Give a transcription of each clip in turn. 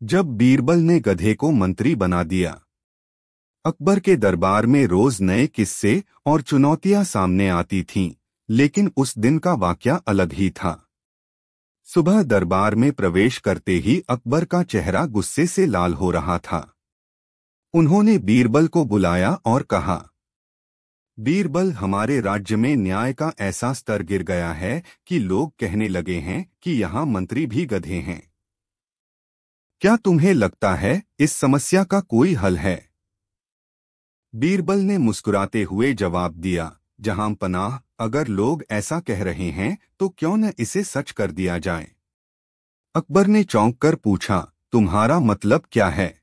जब बीरबल ने गधे को मंत्री बना दिया, अकबर के दरबार में रोज नए किस्से और चुनौतियां सामने आती थीं, लेकिन उस दिन का वाकया अलग ही था। सुबह दरबार में प्रवेश करते ही अकबर का चेहरा गुस्से से लाल हो रहा था। उन्होंने बीरबल को बुलाया और कहा, बीरबल, हमारे राज्य में न्याय का ऐसा स्तर गिर गया है कि लोग कहने लगे हैं कि यहाँ मंत्री भी गधे हैं। क्या तुम्हें लगता है इस समस्या का कोई हल है? बीरबल ने मुस्कुराते हुए जवाब दिया, जहां पनाह, अगर लोग ऐसा कह रहे हैं तो क्यों न इसे सच कर दिया जाए। अकबर ने चौंक कर पूछा, तुम्हारा मतलब क्या है?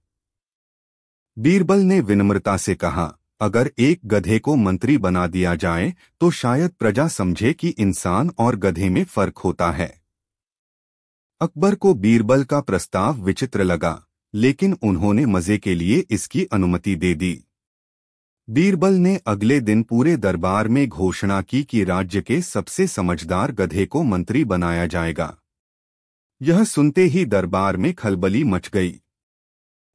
बीरबल ने विनम्रता से कहा, अगर एक गधे को मंत्री बना दिया जाए तो शायद प्रजा समझे कि इंसान और गधे में फर्क होता है। अकबर को बीरबल का प्रस्ताव विचित्र लगा, लेकिन उन्होंने मजे के लिए इसकी अनुमति दे दी। बीरबल ने अगले दिन पूरे दरबार में घोषणा की कि राज्य के सबसे समझदार गधे को मंत्री बनाया जाएगा। यह सुनते ही दरबार में खलबली मच गई।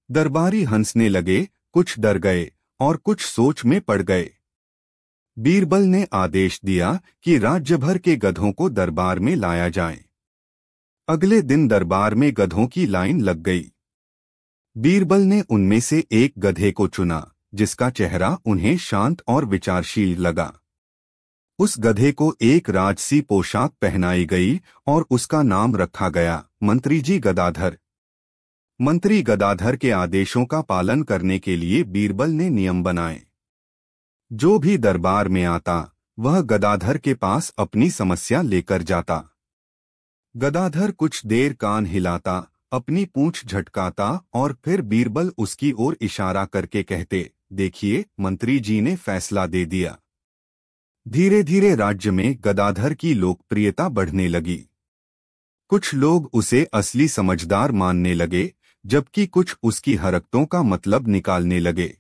दरबारी हंसने लगे, कुछ डर गए और कुछ सोच में पड़ गए। बीरबल ने आदेश दिया कि राज्य भर के गधों को दरबार में लाया जाए। अगले दिन दरबार में गधों की लाइन लग गई। बीरबल ने उनमें से एक गधे को चुना, जिसका चेहरा उन्हें शांत और विचारशील लगा। उस गधे को एक राजसी पोशाक पहनाई गई और उसका नाम रखा गया मंत्री जी गदाधर। मंत्री गदाधर के आदेशों का पालन करने के लिए बीरबल ने नियम बनाए। जो भी दरबार में आता, वह गदाधर के पास अपनी समस्या लेकर जाता। गदाधर कुछ देर कान हिलाता, अपनी पूंछ झटकाता और फिर बीरबल उसकी ओर इशारा करके कहते, देखिए, मंत्री जी ने फैसला दे दिया। धीरे धीरे राज्य में गदाधर की लोकप्रियता बढ़ने लगी। कुछ लोग उसे असली समझदार मानने लगे, जबकि कुछ उसकी हरकतों का मतलब निकालने लगे।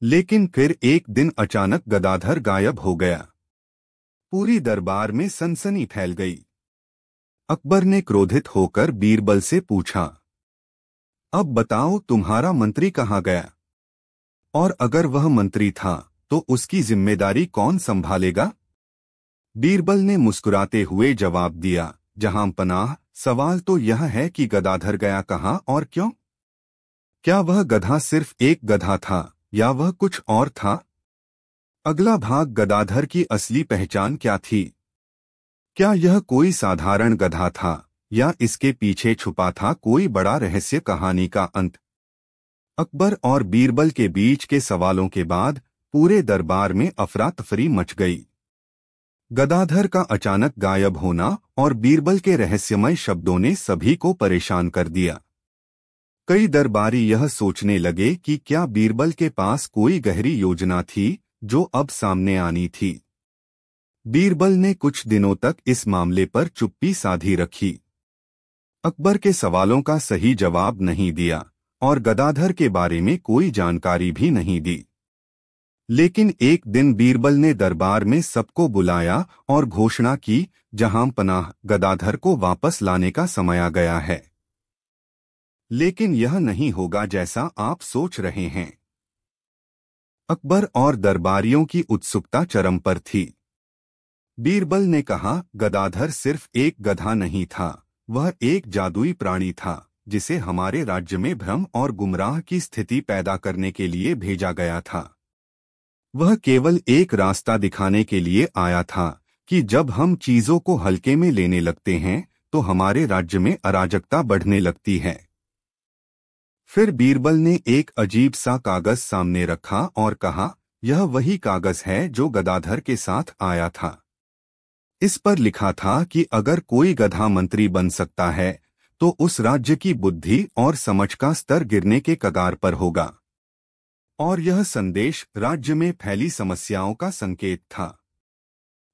लेकिन फिर एक दिन अचानक गदाधर गायब हो गया। पूरी दरबार में सनसनी फैल गई। अकबर ने क्रोधित होकर बीरबल से पूछा, अब बताओ, तुम्हारा मंत्री कहाँ गया? और अगर वह मंत्री था तो उसकी जिम्मेदारी कौन संभालेगा? बीरबल ने मुस्कुराते हुए जवाब दिया, जहां पनाह, सवाल तो यह है कि गदाधर गया कहाँ और क्यों? क्या वह गधा सिर्फ एक गधा था या वह कुछ और था? अगला भाग, गदाधर की असली पहचान क्या थी? क्या यह कोई साधारण गधा था या इसके पीछे छुपा था कोई बड़ा रहस्य? कहानी का अंत। अकबर और बीरबल के बीच के सवालों के बाद पूरे दरबार में अफरा तफरी मच गई। गदाधर का अचानक गायब होना और बीरबल के रहस्यमय शब्दों ने सभी को परेशान कर दिया। कई दरबारी यह सोचने लगे कि क्या बीरबल के पास कोई गहरी योजना थी जो अब सामने आनी थी। बीरबल ने कुछ दिनों तक इस मामले पर चुप्पी साधी रखी। अकबर के सवालों का सही जवाब नहीं दिया और गदाधर के बारे में कोई जानकारी भी नहीं दी। लेकिन एक दिन बीरबल ने दरबार में सबको बुलाया और घोषणा की, जहां पनाह, गदाधर को वापस लाने का समय आ गया है। लेकिन यह नहीं होगा जैसा आप सोच रहे हैं। अकबर और दरबारियों की उत्सुकता चरम पर थी। बीरबल ने कहा, गदाधर सिर्फ एक गधा नहीं था, वह एक जादुई प्राणी था जिसे हमारे राज्य में भ्रम और गुमराह की स्थिति पैदा करने के लिए भेजा गया था। वह केवल एक रास्ता दिखाने के लिए आया था कि जब हम चीजों को हल्के में लेने लगते हैं तो हमारे राज्य में अराजकता बढ़ने लगती है। फिर बीरबल ने एक अजीब सा कागज सामने रखा और कहा, यह वही कागज है जो गदाधर के साथ आया था। इस पर लिखा था कि अगर कोई गधा मंत्री बन सकता है तो उस राज्य की बुद्धि और समझ का स्तर गिरने के कगार पर होगा। और यह संदेश राज्य में फैली समस्याओं का संकेत था।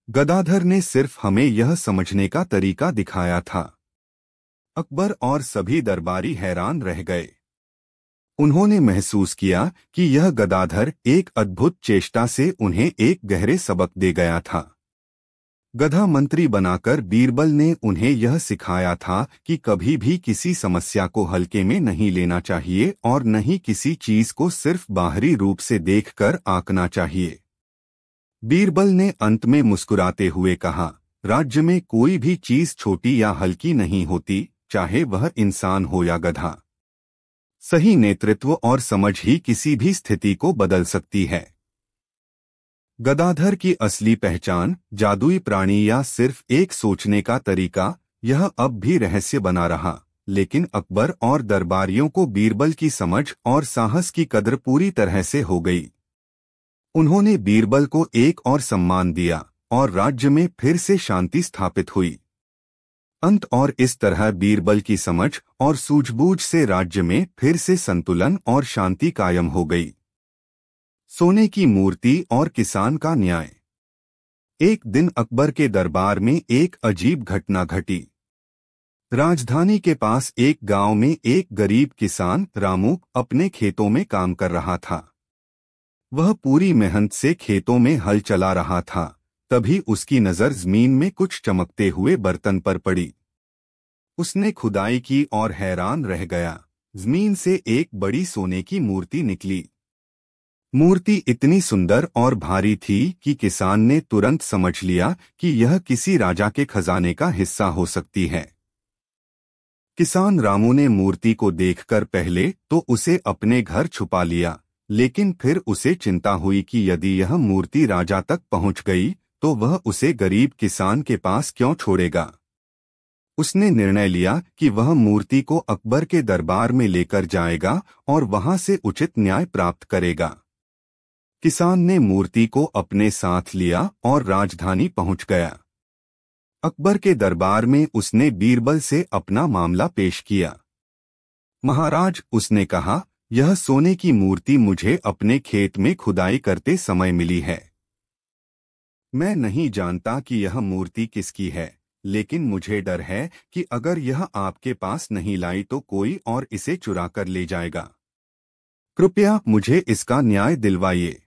गदाधर ने सिर्फ हमें यह समझने का तरीका दिखाया था। अकबर और सभी दरबारी हैरान रह गए। उन्होंने महसूस किया कि यह गदाधर एक अद्भुत चेष्टा से उन्हें एक गहरे सबक दे गया था। गधा मंत्री बनाकर बीरबल ने उन्हें यह सिखाया था कि कभी भी किसी समस्या को हल्के में नहीं लेना चाहिए और न ही किसी चीज को सिर्फ बाहरी रूप से देखकर आंकना चाहिए। बीरबल ने अंत में मुस्कुराते हुए कहा, राज्य में कोई भी चीज छोटी या हल्की नहीं होती, चाहे वह इंसान हो या गधा। सही नेतृत्व और समझ ही किसी भी स्थिति को बदल सकती है। गदाधर की असली पहचान जादुई प्राणी या सिर्फ एक सोचने का तरीका, यह अब भी रहस्य बना रहा, लेकिन अकबर और दरबारियों को बीरबल की समझ और साहस की कद्र पूरी तरह से हो गई। उन्होंने बीरबल को एक और सम्मान दिया और राज्य में फिर से शांति स्थापित हुई। अंत और इस तरह बीरबल की समझ और सूझबूझ से राज्य में फिर से संतुलन और शांति कायम हो गई। सोने की मूर्ति और किसान का न्याय। एक दिन अकबर के दरबार में एक अजीब घटना घटी। राजधानी के पास एक गांव में एक गरीब किसान रामू अपने खेतों में काम कर रहा था। वह पूरी मेहनत से खेतों में हल चला रहा था, तभी उसकी नजर जमीन में कुछ चमकते हुए बर्तन पर पड़ी। उसने खुदाई की और हैरान रह गया। जमीन से एक बड़ी सोने की मूर्ति निकली। मूर्ति इतनी सुंदर और भारी थी कि किसान ने तुरंत समझ लिया कि यह किसी राजा के खजाने का हिस्सा हो सकती है। किसान रामू ने मूर्ति को देखकर पहले तो उसे अपने घर छुपा लिया, लेकिन फिर उसे चिंता हुई कि यदि यह मूर्ति राजा तक पहुंच गई तो वह उसे गरीब किसान के पास क्यों छोड़ेगा। उसने निर्णय लिया कि वह मूर्ति को अकबर के दरबार में लेकर जाएगा और वहां से उचित न्याय प्राप्त करेगा। किसान ने मूर्ति को अपने साथ लिया और राजधानी पहुंच गया। अकबर के दरबार में उसने बीरबल से अपना मामला पेश किया। महाराज, उसने कहा, यह सोने की मूर्ति मुझे अपने खेत में खुदाई करते समय मिली है। मैं नहीं जानता कि यह मूर्ति किसकी है, लेकिन मुझे डर है कि अगर यह आपके पास नहीं लाई तो कोई और इसे चुरा कर ले जाएगा। कृपया मुझे इसका न्याय दिलवाइए।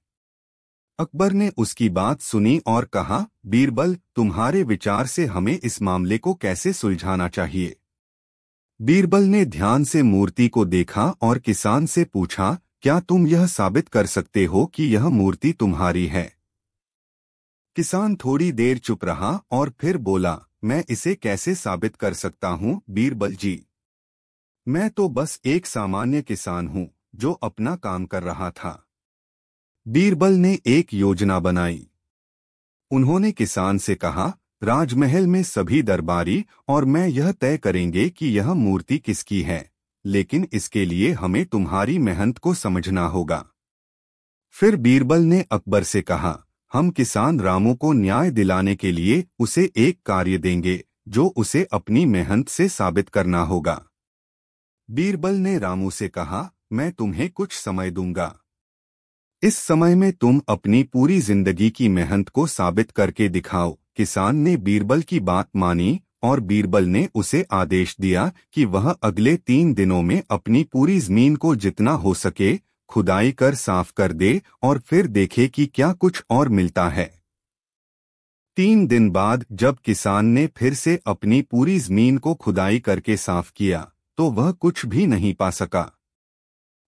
अकबर ने उसकी बात सुनी और कहा, बीरबल, तुम्हारे विचार से हमें इस मामले को कैसे सुलझाना चाहिए। बीरबल ने ध्यान से मूर्ति को देखा और किसान से पूछा, क्या तुम यह साबित कर सकते हो कि यह मूर्ति तुम्हारी है। किसान थोड़ी देर चुप रहा और फिर बोला, मैं इसे कैसे साबित कर सकता हूँ बीरबल जी। मैं तो बस एक सामान्य किसान हूँ जो अपना काम कर रहा था। बीरबल ने एक योजना बनाई। उन्होंने किसान से कहा, राजमहल में सभी दरबारी और मैं यह तय करेंगे कि यह मूर्ति किसकी है, लेकिन इसके लिए हमें तुम्हारी मेहनत को समझना होगा। फिर बीरबल ने अकबर से कहा, हम किसान रामू को न्याय दिलाने के लिए उसे एक कार्य देंगे जो उसे अपनी मेहनत से साबित करना होगा। बीरबल ने रामू से कहा, मैं तुम्हें कुछ समय दूंगा। इस समय में तुम अपनी पूरी जिंदगी की मेहनत को साबित करके दिखाओ। किसान ने बीरबल की बात मानी और बीरबल ने उसे आदेश दिया कि वह अगले 3 दिनों में अपनी पूरी जमीन को जितना हो सके खुदाई कर साफ कर दे और फिर देखे कि क्या कुछ और मिलता है। 3 दिन बाद जब किसान ने फिर से अपनी पूरी जमीन को खुदाई करके साफ किया तो वह कुछ भी नहीं पा सका।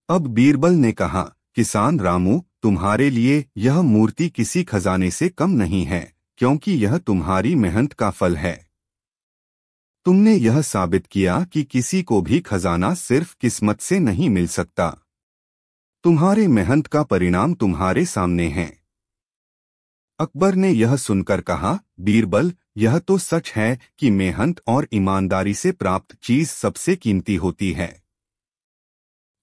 अब बीरबल ने कहा, किसान रामू, तुम्हारे लिए यह मूर्ति किसी खजाने से कम नहीं है, क्योंकि यह तुम्हारी मेहनत का फल है। तुमने यह साबित किया कि किसी को भी खजाना सिर्फ किस्मत से नहीं मिल सकता। तुम्हारे मेहनत का परिणाम तुम्हारे सामने है। अकबर ने यह सुनकर कहा, बीरबल, यह तो सच है कि मेहनत और ईमानदारी से प्राप्त चीज सबसे कीमती होती है।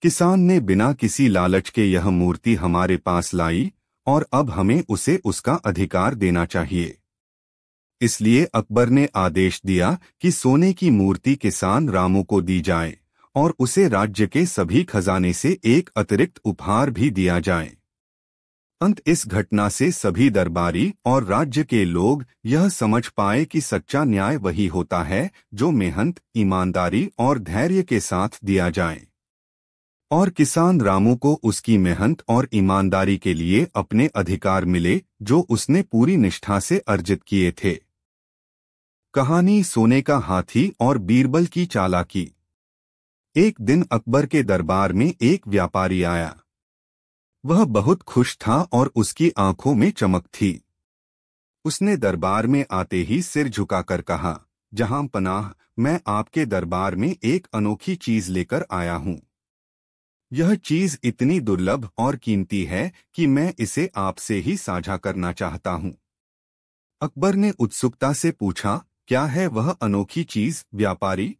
किसान ने बिना किसी लालच के यह मूर्ति हमारे पास लाई और अब हमें उसे उसका अधिकार देना चाहिए। इसलिए अकबर ने आदेश दिया कि सोने की मूर्ति किसान रामू को दी जाए और उसे राज्य के सभी खजाने से एक अतिरिक्त उपहार भी दिया जाए। इस घटना से सभी दरबारी और राज्य के लोग यह समझ पाए कि सच्चा न्याय वही होता है जो मेहनत, ईमानदारी और धैर्य के साथ दिया जाए। और किसान रामू को उसकी मेहनत और ईमानदारी के लिए अपने अधिकार मिले जो उसने पूरी निष्ठा से अर्जित किए थे। कहानी सोने का हाथी और बीरबल की चालाकी। एक दिन अकबर के दरबार में एक व्यापारी आया। वह बहुत खुश था और उसकी आंखों में चमक थी। उसने दरबार में आते ही सिर झुकाकर कहा, जहां पनाह, मैं आपके दरबार में एक अनोखी चीज लेकर आया हूं। यह चीज इतनी दुर्लभ और कीमती है कि मैं इसे आपसे ही साझा करना चाहता हूं। अकबर ने उत्सुकता से पूछा, क्या है वह अनोखी चीज, व्यापारी?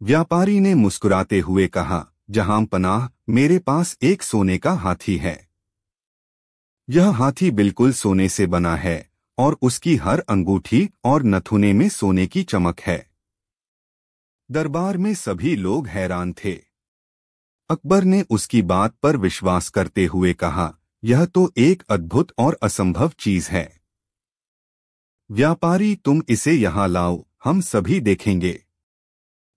व्यापारी ने मुस्कुराते हुए कहा, जहां पनाह, मेरे पास एक सोने का हाथी है। यह हाथी बिल्कुल सोने से बना है और उसकी हर अंगूठी और नथुने में सोने की चमक है। दरबार में सभी लोग हैरान थे। अकबर ने उसकी बात पर विश्वास करते हुए कहा, यह तो एक अद्भुत और असंभव चीज है। व्यापारी, तुम इसे यहाँ लाओ, हम सभी देखेंगे।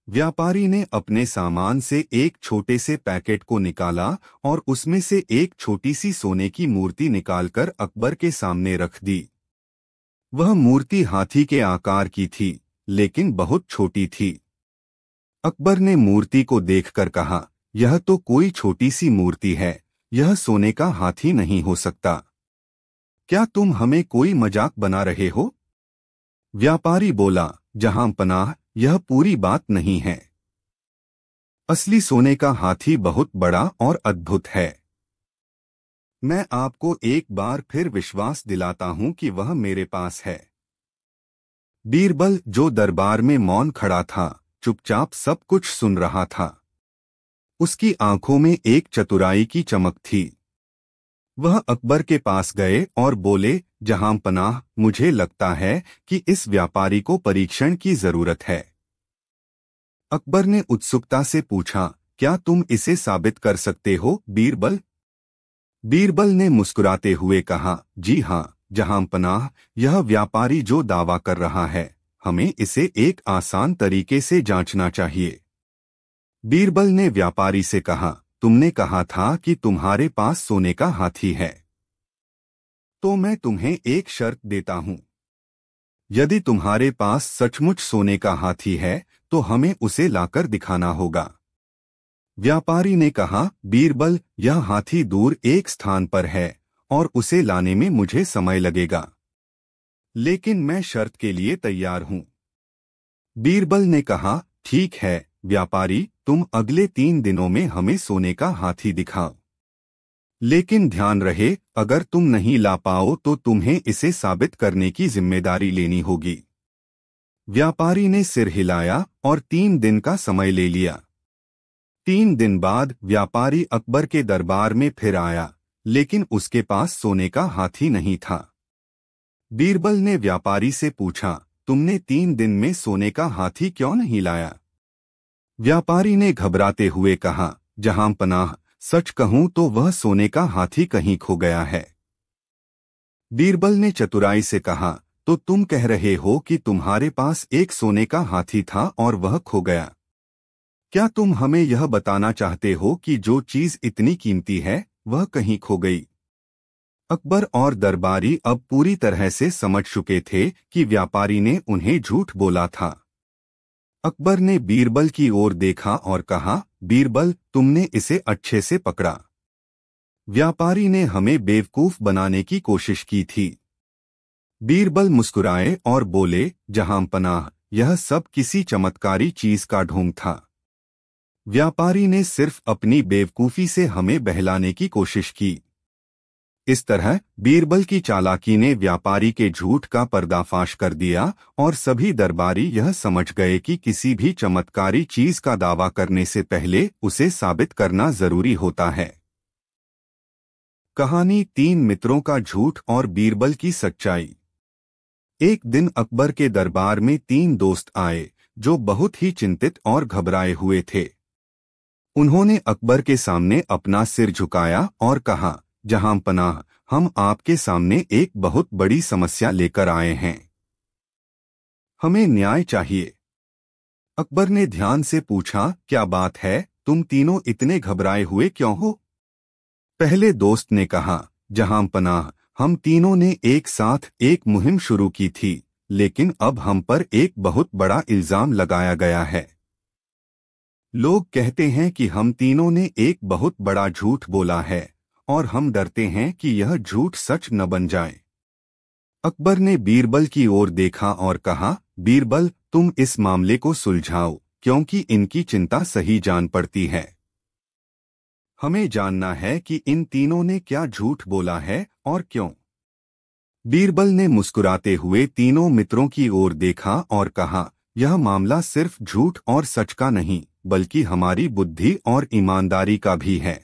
व्यापारी ने अपने सामान से एक छोटे से पैकेट को निकाला और उसमें से एक छोटी सी सोने की मूर्ति निकालकर अकबर के सामने रख दी। वह मूर्ति हाथी के आकार की थी, लेकिन बहुत छोटी थी। अकबर ने मूर्ति को देखकर कहा, यह तो कोई छोटी सी मूर्ति है, यह सोने का हाथी नहीं हो सकता। क्या तुम हमें कोई मजाक बना रहे हो? व्यापारी बोला, जहां पनाह, यह पूरी बात नहीं है। असली सोने का हाथी बहुत बड़ा और अद्भुत है। मैं आपको एक बार फिर विश्वास दिलाता हूं कि वह मेरे पास है। बीरबल, जो दरबार में मौन खड़ा था, चुपचाप सब कुछ सुन रहा था। उसकी आंखों में एक चतुराई की चमक थी। वह अकबर के पास गए और बोले, जहां पनाह, मुझे लगता है कि इस व्यापारी को परीक्षण की जरूरत है। अकबर ने उत्सुकता से पूछा, क्या तुम इसे साबित कर सकते हो, बीरबल? बीरबल ने मुस्कुराते हुए कहा, जी हां, जहां पनाह, यह व्यापारी जो दावा कर रहा है, हमें इसे एक आसान तरीके से जांचना चाहिए। बीरबल ने व्यापारी से कहा, तुमने कहा था कि तुम्हारे पास सोने का हाथी है, तो मैं तुम्हें एक शर्त देता हूं। यदि तुम्हारे पास सचमुच सोने का हाथी है तो हमें उसे लाकर दिखाना होगा। व्यापारी ने कहा, बीरबल, यह हाथी दूर एक स्थान पर है और उसे लाने में मुझे समय लगेगा, लेकिन मैं शर्त के लिए तैयार हूं। बीरबल ने कहा, ठीक है व्यापारी, तुम अगले 3 दिनों में हमें सोने का हाथी दिखाओ। लेकिन ध्यान रहे, अगर तुम नहीं ला पाओ तो तुम्हें इसे साबित करने की जिम्मेदारी लेनी होगी। व्यापारी ने सिर हिलाया और 3 दिन का समय ले लिया। 3 दिन बाद व्यापारी अकबर के दरबार में फिर आया, लेकिन उसके पास सोने का हाथी नहीं था। बीरबल ने व्यापारी से पूछा, तुमने 3 दिन में सोने का हाथी क्यों नहीं लाया? व्यापारी ने घबराते हुए कहा, जहां पनाह, सच कहूं तो वह सोने का हाथी कहीं खो गया है। बीरबल ने चतुराई से कहा, तो तुम कह रहे हो कि तुम्हारे पास एक सोने का हाथी था और वह खो गया। क्या तुम हमें यह बताना चाहते हो कि जो चीज इतनी कीमती है वह कहीं खो गई? अकबर और दरबारी अब पूरी तरह से समझ चुके थे कि व्यापारी ने उन्हें झूठ बोला था। अकबर ने बीरबल की ओर देखा और कहा, बीरबल, तुमने इसे अच्छे से पकड़ा। व्यापारी ने हमें बेवकूफ बनाने की कोशिश की थी। बीरबल मुस्कुराए और बोले, जहां पनाह, यह सब किसी चमत्कारी चीज का ढोंग था। व्यापारी ने सिर्फ अपनी बेवकूफी से हमें बहलाने की कोशिश की। इस तरह बीरबल की चालाकी ने व्यापारी के झूठ का पर्दाफाश कर दिया और सभी दरबारी यह समझ गए कि किसी भी चमत्कारी चीज का दावा करने से पहले उसे साबित करना जरूरी होता है। कहानी 3 मित्रों का झूठ और बीरबल की सच्चाई। एक दिन अकबर के दरबार में 3 दोस्त आए जो बहुत ही चिंतित और घबराए हुए थे। उन्होंने अकबर के सामने अपना सिर झुकाया और कहा, जहां पनाह, हम आपके सामने एक बहुत बड़ी समस्या लेकर आए हैं। हमें न्याय चाहिए। अकबर ने ध्यान से पूछा, क्या बात है, तुम तीनों इतने घबराए हुए क्यों हो? पहले दोस्त ने कहा, जहां पनाह, हम तीनों ने एक साथ एक मुहिम शुरू की थी, लेकिन अब हम पर एक बहुत बड़ा इल्जाम लगाया गया है। लोग कहते हैं कि हम तीनों ने एक बहुत बड़ा झूठ बोला है और हम डरते हैं कि यह झूठ सच न बन जाए। अकबर ने बीरबल की ओर देखा और कहा, बीरबल, तुम इस मामले को सुलझाओ, क्योंकि इनकी चिंता सही जान पड़ती है। हमें जानना है कि इन तीनों ने क्या झूठ बोला है और क्यों। बीरबल ने मुस्कुराते हुए तीनों मित्रों की ओर देखा और कहा, यह मामला सिर्फ झूठ और सच का नहीं, बल्कि हमारी बुद्धि और ईमानदारी का भी है।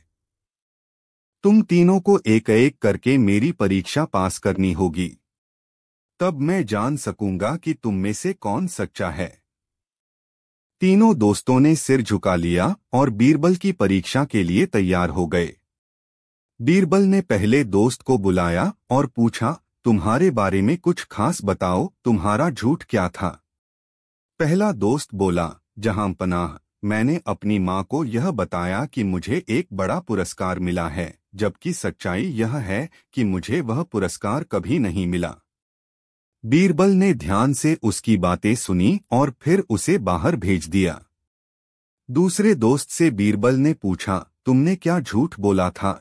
तुम तीनों को एक एक करके मेरी परीक्षा पास करनी होगी, तब मैं जान सकूंगा कि तुम में से कौन सच्चा है। तीनों दोस्तों ने सिर झुका लिया और बीरबल की परीक्षा के लिए तैयार हो गए। बीरबल ने पहले दोस्त को बुलाया और पूछा, तुम्हारे बारे में कुछ खास बताओ, तुम्हारा झूठ क्या था। पहला दोस्त बोला, जहांपनाह, मैंने अपनी माँ को यह बताया कि मुझे एक बड़ा पुरस्कार मिला है, जबकि सच्चाई यह है कि मुझे वह पुरस्कार कभी नहीं मिला। बीरबल ने ध्यान से उसकी बातें सुनी और फिर उसे बाहर भेज दिया। दूसरे दोस्त से बीरबल ने पूछा, तुमने क्या झूठ बोला था।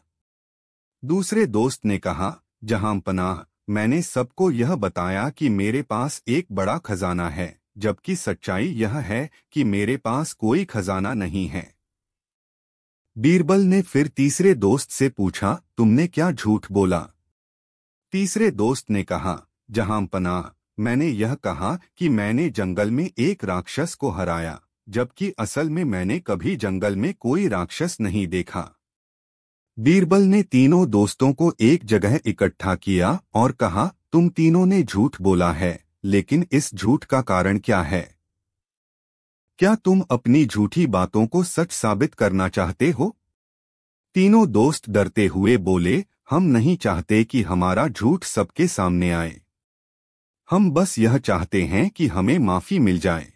दूसरे दोस्त ने कहा, जहांपनाह, मैंने सबको यह बताया कि मेरे पास एक बड़ा खजाना है, जबकि सच्चाई यह है कि मेरे पास कोई खजाना नहीं है। बीरबल ने फिर तीसरे दोस्त से पूछा, तुमने क्या झूठ बोला। तीसरे दोस्त ने कहा, जहांपनाह, मैंने यह कहा कि मैंने जंगल में एक राक्षस को हराया, जबकि असल में मैंने कभी जंगल में कोई राक्षस नहीं देखा। बीरबल ने तीनों दोस्तों को एक जगह इकट्ठा किया और कहा, तुम तीनों ने झूठ बोला है, लेकिन इस झूठ का कारण क्या है। क्या तुम अपनी झूठी बातों को सच साबित करना चाहते हो। तीनों दोस्त डरते हुए बोले, हम नहीं चाहते कि हमारा झूठ सबके सामने आए। हम बस यह चाहते हैं कि हमें माफी मिल जाए।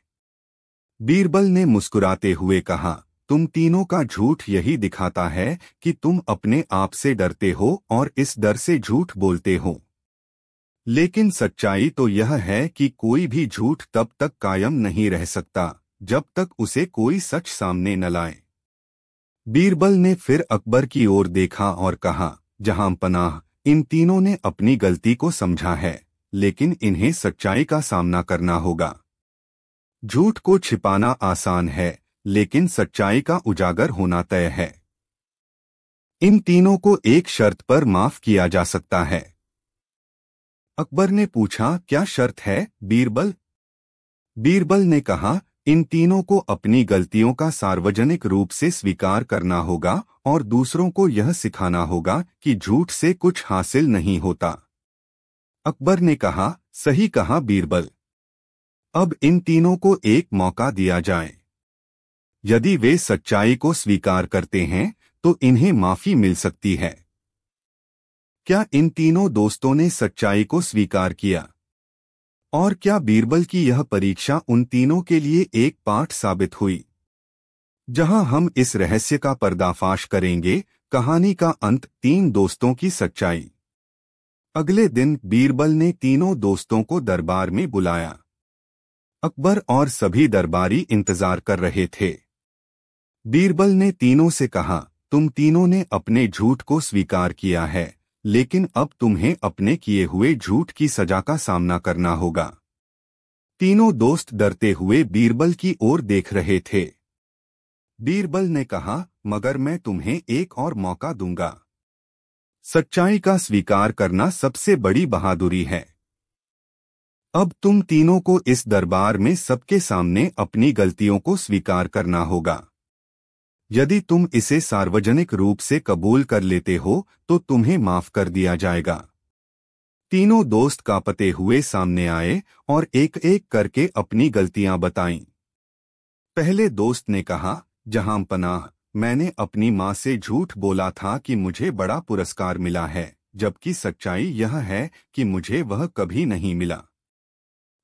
बीरबल ने मुस्कुराते हुए कहा, तुम तीनों का झूठ यही दिखाता है कि तुम अपने आप से डरते हो और इस डर से झूठ बोलते हो। लेकिन सच्चाई तो यह है कि कोई भी झूठ तब तक कायम नहीं रह सकता जब तक उसे कोई सच सामने न लाए। बीरबल ने फिर अकबर की ओर देखा और कहा, जहांपनाह, इन तीनों ने अपनी गलती को समझा है, लेकिन इन्हें सच्चाई का सामना करना होगा। झूठ को छिपाना आसान है, लेकिन सच्चाई का उजागर होना तय है। इन तीनों को एक शर्त पर माफ किया जा सकता है। अकबर ने पूछा, क्या शर्त है बीरबल। बीरबल ने कहा, इन तीनों को अपनी गलतियों का सार्वजनिक रूप से स्वीकार करना होगा और दूसरों को यह सिखाना होगा कि झूठ से कुछ हासिल नहीं होता। अकबर ने कहा, सही कहा बीरबल। अब इन तीनों को एक मौका दिया जाए। यदि वे सच्चाई को स्वीकार करते हैं तो इन्हें माफी मिल सकती है। क्या इन तीनों दोस्तों ने सच्चाई को स्वीकार किया? और क्या बीरबल की यह परीक्षा उन तीनों के लिए एक पाठ साबित हुई, जहां हम इस रहस्य का पर्दाफाश करेंगे, कहानी का अंत, तीन दोस्तों की सच्चाई। अगले दिन बीरबल ने तीनों दोस्तों को दरबार में बुलाया। अकबर और सभी दरबारी इंतजार कर रहे थे। बीरबल ने तीनों से कहा, तुम तीनों ने अपने झूठ को स्वीकार किया है, लेकिन अब तुम्हें अपने किए हुए झूठ की सजा का सामना करना होगा। तीनों दोस्त डरते हुए बीरबल की ओर देख रहे थे। बीरबल ने कहा, मगर मैं तुम्हें एक और मौका दूंगा। सच्चाई का स्वीकार करना सबसे बड़ी बहादुरी है। अब तुम तीनों को इस दरबार में सबके सामने अपनी गलतियों को स्वीकार करना होगा। यदि तुम इसे सार्वजनिक रूप से कबूल कर लेते हो तो तुम्हें माफ कर दिया जाएगा। तीनों दोस्त कांपते हुए सामने आए और एक एक करके अपनी गलतियां बताईं। पहले दोस्त ने कहा, जहांपनाह, मैंने अपनी माँ से झूठ बोला था कि मुझे बड़ा पुरस्कार मिला है, जबकि सच्चाई यह है कि मुझे वह कभी नहीं मिला।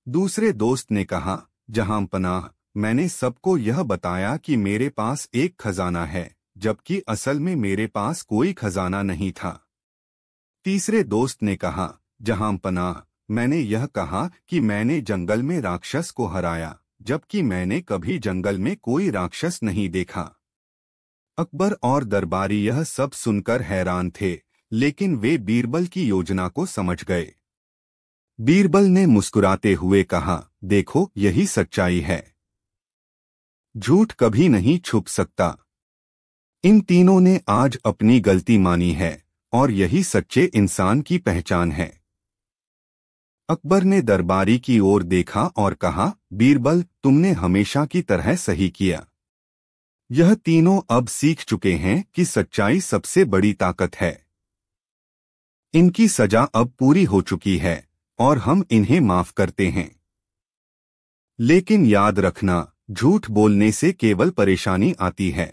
दूसरे दोस्त ने कहा, जहांपनाह, मैंने सबको यह बताया कि मेरे पास एक खजाना है, जबकि असल में मेरे पास कोई खजाना नहीं था। तीसरे दोस्त ने कहा, जहांपनाह, मैंने यह कहा कि मैंने जंगल में राक्षस को हराया, जबकि मैंने कभी जंगल में कोई राक्षस नहीं देखा। अकबर और दरबारी यह सब सुनकर हैरान थे, लेकिन वे बीरबल की योजना को समझ गए। बीरबल ने मुस्कुराते हुए कहा, देखो, यही सच्चाई है। झूठ कभी नहीं छुप सकता। इन तीनों ने आज अपनी गलती मानी है, और यही सच्चे इंसान की पहचान है। अकबर ने दरबारी की ओर देखा और कहा, बीरबल, तुमने हमेशा की तरह सही किया। यह तीनों अब सीख चुके हैं कि सच्चाई सबसे बड़ी ताकत है। इनकी सजा अब पूरी हो चुकी है, और हम इन्हें माफ करते हैं। लेकिन याद रखना, झूठ बोलने से केवल परेशानी आती है।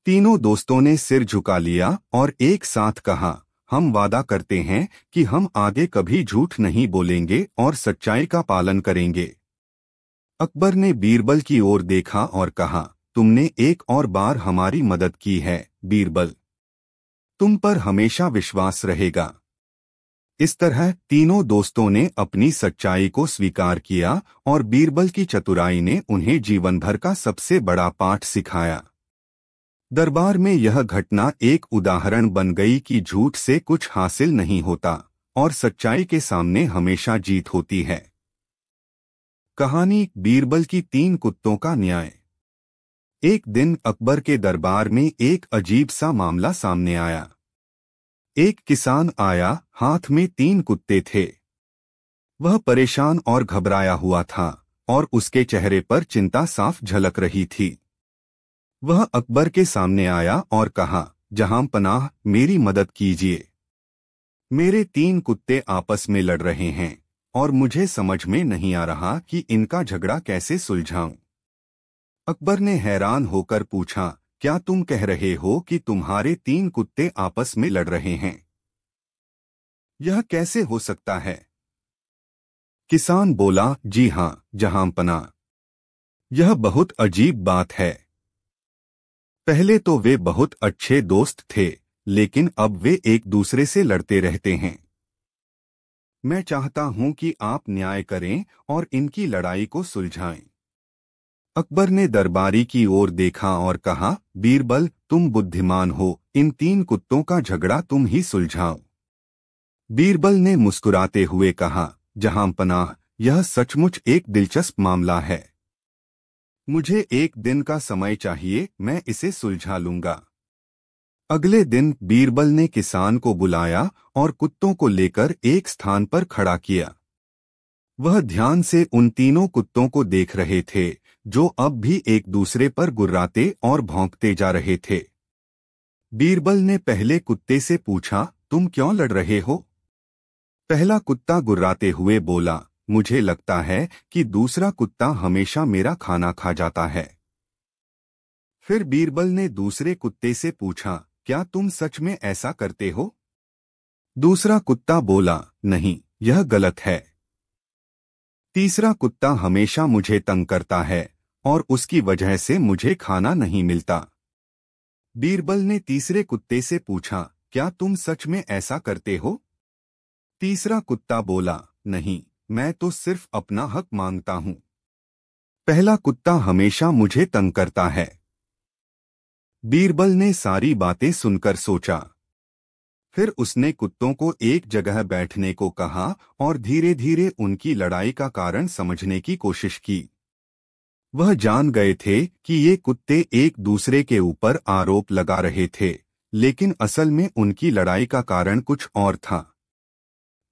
तीनों दोस्तों ने सिर झुका लिया और एक साथ कहा, हम वादा करते हैं कि हम आगे कभी झूठ नहीं बोलेंगे और सच्चाई का पालन करेंगे। अकबर ने बीरबल की ओर देखा और कहा, तुमने एक और बार हमारी मदद की है, बीरबल। तुम पर हमेशा विश्वास रहेगा। इस तरह तीनों दोस्तों ने अपनी सच्चाई को स्वीकार किया, और बीरबल की चतुराई ने उन्हें जीवन भर का सबसे बड़ा पाठ सिखाया। दरबार में यह घटना एक उदाहरण बन गई कि झूठ से कुछ हासिल नहीं होता, और सच्चाई के सामने हमेशा जीत होती है। कहानी बीरबल की 3 कुत्तों का न्याय। एक दिन अकबर के दरबार में एक अजीब सा मामला सामने आया। एक किसान आया, हाथ में 3 कुत्ते थे। वह परेशान और घबराया हुआ था, और उसके चेहरे पर चिंता साफ झलक रही थी। वह अकबर के सामने आया और कहा, जहां पनाह, मेरी मदद कीजिए। मेरे 3 कुत्ते आपस में लड़ रहे हैं, और मुझे समझ में नहीं आ रहा कि इनका झगड़ा कैसे सुलझाऊं। अकबर ने हैरान होकर पूछा, क्या तुम कह रहे हो कि तुम्हारे 3 कुत्ते आपस में लड़ रहे हैं? यह कैसे हो सकता है? किसान बोला, जी हां, जहां पनाह। यह बहुत अजीब बात है। पहले तो वे बहुत अच्छे दोस्त थे, लेकिन अब वे एक दूसरे से लड़ते रहते हैं। मैं चाहता हूं कि आप न्याय करें और इनकी लड़ाई को सुलझाएं। अकबर ने दरबारी की ओर देखा और कहा, बीरबल, तुम बुद्धिमान हो, इन 3 कुत्तों का झगड़ा तुम ही सुलझाओ। बीरबल ने मुस्कुराते हुए कहा, जहां पनाह, यह सचमुच एक दिलचस्प मामला है। मुझे एक दिन का समय चाहिए, मैं इसे सुलझा लूंगा। अगले दिन बीरबल ने किसान को बुलाया और कुत्तों को लेकर एक स्थान पर खड़ा किया। वह ध्यान से उन तीनों कुत्तों को देख रहे थे, जो अब भी एक दूसरे पर गुर्राते और भौंकते जा रहे थे। बीरबल ने पहले कुत्ते से पूछा, तुम क्यों लड़ रहे हो? पहला कुत्ता गुर्राते हुए बोला, मुझे लगता है कि दूसरा कुत्ता हमेशा मेरा खाना खा जाता है। फिर बीरबल ने दूसरे कुत्ते से पूछा, क्या तुम सच में ऐसा करते हो? दूसरा कुत्ता बोला, नहीं, यह गलत है। तीसरा कुत्ता हमेशा मुझे तंग करता है, और उसकी वजह से मुझे खाना नहीं मिलता। बीरबल ने तीसरे कुत्ते से पूछा, क्या तुम सच में ऐसा करते हो? तीसरा कुत्ता बोला, नहीं, मैं तो सिर्फ अपना हक मांगता हूं। पहला कुत्ता हमेशा मुझे तंग करता है। बीरबल ने सारी बातें सुनकर सोचा। फिर उसने कुत्तों को एक जगह बैठने को कहा और धीरे धीरे उनकी लड़ाई का कारण समझने की कोशिश की। वह जान गए थे कि ये कुत्ते एक दूसरे के ऊपर आरोप लगा रहे थे, लेकिन असल में उनकी लड़ाई का कारण कुछ और था।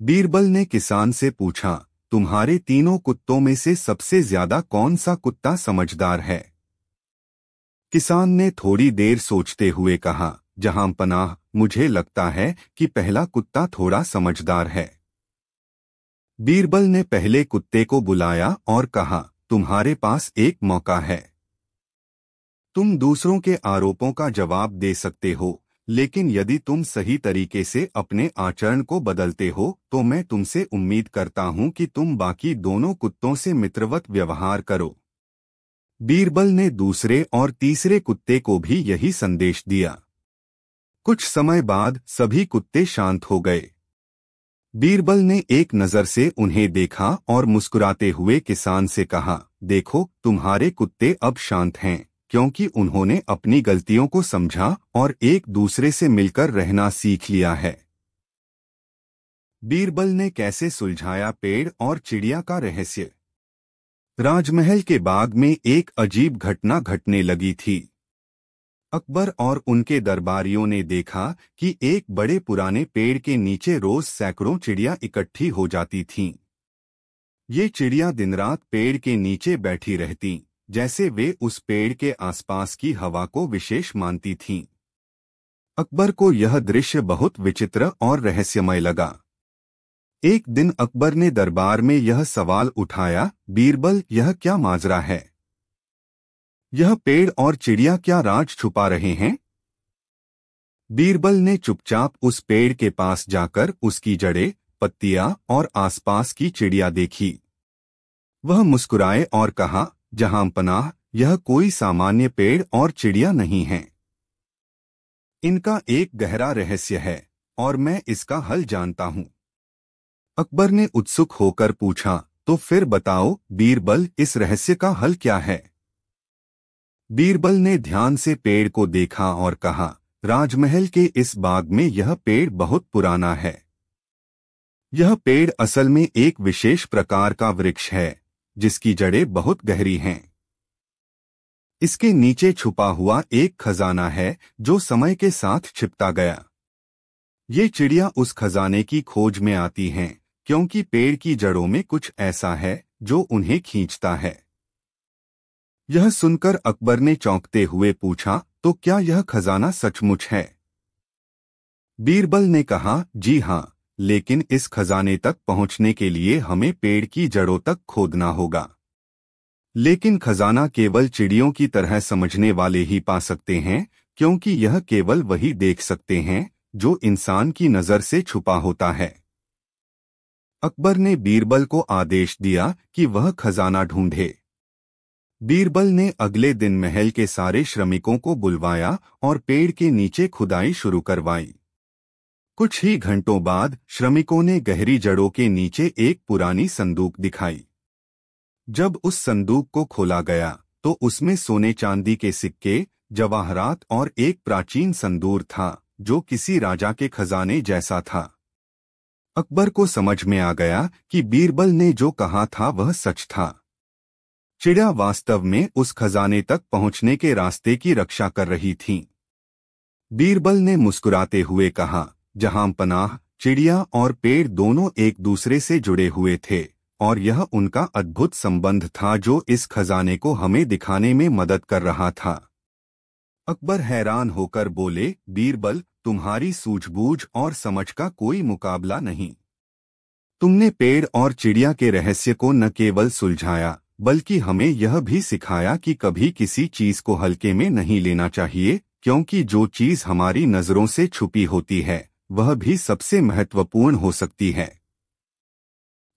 बीरबल ने किसान से पूछा, तुम्हारे तीनों कुत्तों में से सबसे ज्यादा कौन सा कुत्ता समझदार है? किसान ने थोड़ी देर सोचते हुए कहा, जहां पनाह, मुझे लगता है कि पहला कुत्ता थोड़ा समझदार है। बीरबल ने पहले कुत्ते को बुलाया और कहा, तुम्हारे पास एक मौका है। तुम दूसरों के आरोपों का जवाब दे सकते हो, लेकिन यदि तुम सही तरीके से अपने आचरण को बदलते हो तो मैं तुमसे उम्मीद करता हूं कि तुम बाकी दोनों कुत्तों से मित्रवत व्यवहार करो। बीरबल ने दूसरे और तीसरे कुत्ते को भी यही संदेश दिया। कुछ समय बाद सभी कुत्ते शांत हो गए। बीरबल ने एक नजर से उन्हें देखा और मुस्कुराते हुए किसान से कहा, देखो तुम्हारे कुत्ते अब शांत हैं, क्योंकि उन्होंने अपनी गलतियों को समझा और एक दूसरे से मिलकर रहना सीख लिया है। बीरबल ने कैसे सुलझाया पेड़ और चिड़िया का रहस्य। राजमहल के बाग में एक अजीब घटना घटने लगी थी। अकबर और उनके दरबारियों ने देखा कि एक बड़े पुराने पेड़ के नीचे रोज सैकड़ों चिड़िया इकट्ठी हो जाती थीं। ये चिड़िया दिन रात पेड़ के नीचे बैठी रहतीं, जैसे वे उस पेड़ के आसपास की हवा को विशेष मानती थीं। अकबर को यह दृश्य बहुत विचित्र और रहस्यमय लगा। एक दिन अकबर ने दरबार में यह सवाल उठाया, बीरबल, यह क्या माजरा है? यह पेड़ और चिड़िया क्या राज छुपा रहे हैं? बीरबल ने चुपचाप उस पेड़ के पास जाकर उसकी जड़ें, पत्तियां और आसपास की चिड़िया देखी। वह मुस्कुराए और कहा, जहां पनाह, यह कोई सामान्य पेड़ और चिड़िया नहीं है। इनका एक गहरा रहस्य है और मैं इसका हल जानता हूं। अकबर ने उत्सुक होकर पूछा, तो फिर बताओ बीरबल, इस रहस्य का हल क्या है? बीरबल ने ध्यान से पेड़ को देखा और कहा, राजमहल के इस बाग में यह पेड़ बहुत पुराना है। यह पेड़ असल में एक विशेष प्रकार का वृक्ष है, जिसकी जड़ें बहुत गहरी हैं। इसके नीचे छुपा हुआ एक खजाना है जो समय के साथ छिपता गया। ये चिड़िया उस खजाने की खोज में आती हैं, क्योंकि पेड़ की जड़ों में कुछ ऐसा है जो उन्हें खींचता है। यह सुनकर अकबर ने चौंकते हुए पूछा, तो क्या यह खजाना सचमुच है? बीरबल ने कहा, जी हां, लेकिन इस खजाने तक पहुंचने के लिए हमें पेड़ की जड़ों तक खोदना होगा। लेकिन खजाना केवल चिड़ियों की तरह समझने वाले ही पा सकते हैं, क्योंकि यह केवल वही देख सकते हैं जो इंसान की नजर से छुपा होता है। अकबर ने बीरबल को आदेश दिया कि वह खजाना ढूंढे। बीरबल ने अगले दिन महल के सारे श्रमिकों को बुलवाया और पेड़ के नीचे खुदाई शुरू करवाई। कुछ ही घंटों बाद श्रमिकों ने गहरी जड़ों के नीचे एक पुरानी संदूक दिखाई। जब उस संदूक को खोला गया तो उसमें सोने चांदी के सिक्के, जवाहरात और एक प्राचीन संदूर था जो किसी राजा के खजाने जैसा था। अकबर को समझ में आ गया कि बीरबल ने जो कहा था वह सच था। चिड़िया वास्तव में उस खजाने तक पहुंचने के रास्ते की रक्षा कर रही थीं। बीरबल ने मुस्कुराते हुए कहा, जहां पनाह, चिड़िया और पेड़ दोनों एक दूसरे से जुड़े हुए थे और यह उनका अद्भुत संबंध था जो इस खजाने को हमें दिखाने में मदद कर रहा था। अकबर हैरान होकर बोले, बीरबल, तुम्हारी सूझबूझ और समझ का कोई मुकाबला नहीं। तुमने पेड़ और चिड़िया के रहस्य को न केवल सुलझाया बल्कि हमें यह भी सिखाया कि कभी किसी चीज को हल्के में नहीं लेना चाहिए, क्योंकि जो चीज हमारी नजरों से छुपी होती है वह भी सबसे महत्वपूर्ण हो सकती है।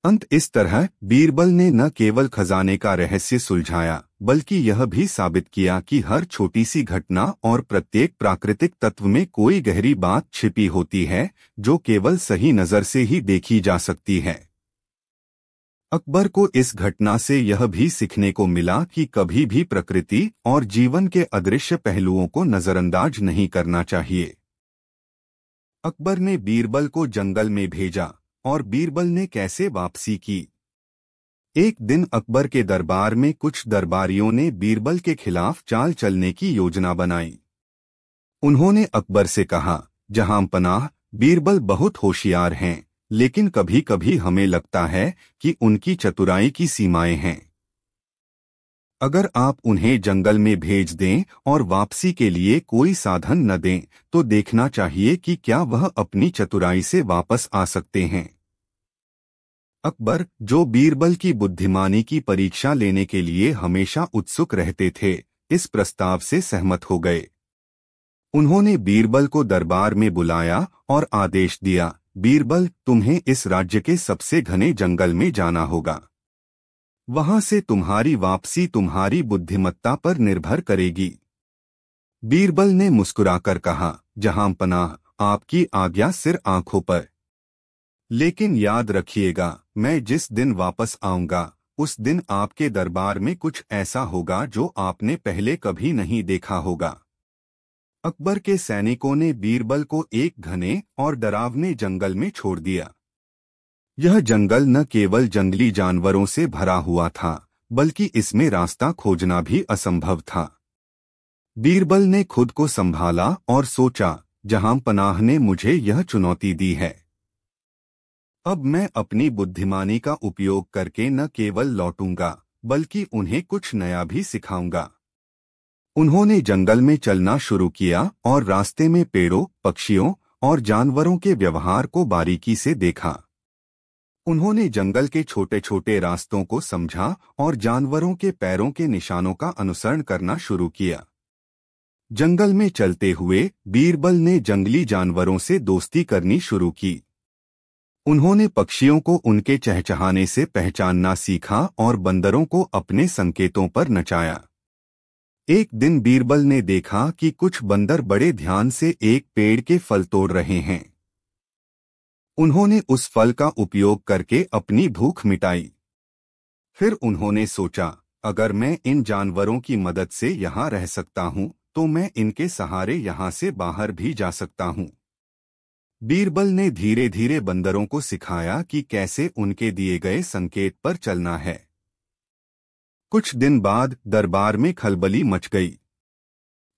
अंत इस तरह बीरबल ने न केवल खजाने का रहस्य सुलझाया बल्कि यह भी साबित किया कि हर छोटी सी घटना और प्रत्येक प्राकृतिक तत्व में कोई गहरी बात छिपी होती है जो केवल सही नजर से ही देखी जा सकती है। अकबर को इस घटना से यह भी सीखने को मिला कि कभी भी प्रकृति और जीवन के अदृश्य पहलुओं को नजरअंदाज नहीं करना चाहिए। अकबर ने बीरबल को जंगल में भेजा और बीरबल ने कैसे वापसी की। एक दिन अकबर के दरबार में कुछ दरबारियों ने बीरबल के खिलाफ चाल चलने की योजना बनाई। उन्होंने अकबर से कहा, जहां पनाह, बीरबल बहुत होशियार हैं, लेकिन कभी कभी हमें लगता है कि उनकी चतुराई की सीमाएं हैं। अगर आप उन्हें जंगल में भेज दें और वापसी के लिए कोई साधन न दें तो देखना चाहिए कि क्या वह अपनी चतुराई से वापस आ सकते हैं। अकबर, जो बीरबल की बुद्धिमानी की परीक्षा लेने के लिए हमेशा उत्सुक रहते थे, इस प्रस्ताव से सहमत हो गए। उन्होंने बीरबल को दरबार में बुलाया और आदेश दिया, बीरबल, तुम्हें इस राज्य के सबसे घने जंगल में जाना होगा। वहां से तुम्हारी वापसी तुम्हारी बुद्धिमत्ता पर निर्भर करेगी। बीरबल ने मुस्कुराकर कहा, जहां पनाह, आपकी आज्ञा सिर आंखों पर। लेकिन याद रखिएगा, मैं जिस दिन वापस आऊंगा उस दिन आपके दरबार में कुछ ऐसा होगा जो आपने पहले कभी नहीं देखा होगा। अकबर के सैनिकों ने बीरबल को एक घने और डरावने जंगल में छोड़ दिया। यह जंगल न केवल जंगली जानवरों से भरा हुआ था, बल्कि इसमें रास्ता खोजना भी असंभव था। बीरबल ने खुद को संभाला और सोचा, जहां पनाह ने मुझे यह चुनौती दी है, अब मैं अपनी बुद्धिमानी का उपयोग करके न केवल लौटूंगा बल्कि उन्हें कुछ नया भी सिखाऊंगा। उन्होंने जंगल में चलना शुरू किया और रास्ते में पेड़ों, पक्षियों और जानवरों के व्यवहार को बारीकी से देखा। उन्होंने जंगल के छोटे छोटे रास्तों को समझा और जानवरों के पैरों के निशानों का अनुसरण करना शुरू किया। जंगल में चलते हुए बीरबल ने जंगली जानवरों से दोस्ती करनी शुरू की। उन्होंने पक्षियों को उनके चहचहाने से पहचानना सीखा और बंदरों को अपने संकेतों पर नचाया। एक दिन बीरबल ने देखा कि कुछ बंदर बड़े ध्यान से एक पेड़ के फल तोड़ रहे हैं। उन्होंने उस फल का उपयोग करके अपनी भूख मिटाई। फिर उन्होंने सोचा, अगर मैं इन जानवरों की मदद से यहाँ रह सकता हूँ तो मैं इनके सहारे यहाँ से बाहर भी जा सकता हूँ। बीरबल ने धीरे धीरे बंदरों को सिखाया कि कैसे उनके दिए गए संकेत पर चलना है। कुछ दिन बाद दरबार में खलबली मच गई।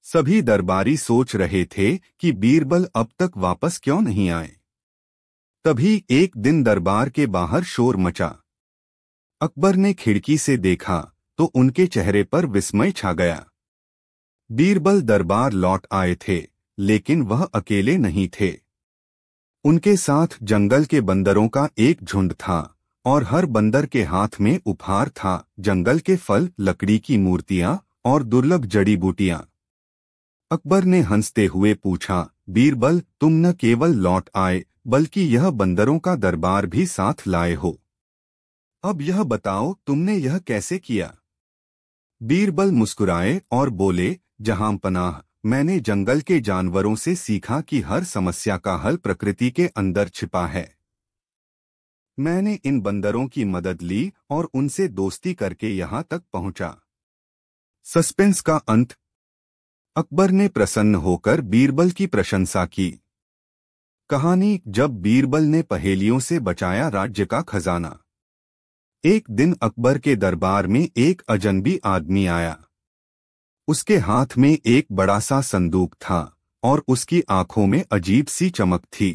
सभी दरबारी सोच रहे थे कि बीरबल अब तक वापस क्यों नहीं आए। तभी एक दिन दरबार के बाहर शोर मचा। अकबर ने खिड़की से देखा तो उनके चेहरे पर विस्मय छा गया। बीरबल दरबार लौट आए थे, लेकिन वह अकेले नहीं थे। उनके साथ जंगल के बंदरों का एक झुंड था और हर बंदर के हाथ में उपहार था, जंगल के फल, लकड़ी की मूर्तियां और दुर्लभ जड़ी बूटियां। अकबर ने हंसते हुए पूछा, बीरबल, तुम न केवल लौट आए बल्कि यह बंदरों का दरबार भी साथ लाए हो। अब यह बताओ, तुमने यह कैसे किया? बीरबल मुस्कुराए और बोले, जहां पनाह, मैंने जंगल के जानवरों से सीखा कि हर समस्या का हल प्रकृति के अंदर छिपा है। मैंने इन बंदरों की मदद ली और उनसे दोस्ती करके यहां तक पहुंचा। सस्पेंस का अंत। अकबर ने प्रसन्न होकर बीरबल की प्रशंसा की। कहानी, जब बीरबल ने पहेलियों से बचाया राज्य का खजाना। एक दिन अकबर के दरबार में एक अजनबी आदमी आया। उसके हाथ में एक बड़ा सा संदूक था और उसकी आंखों में अजीब सी चमक थी।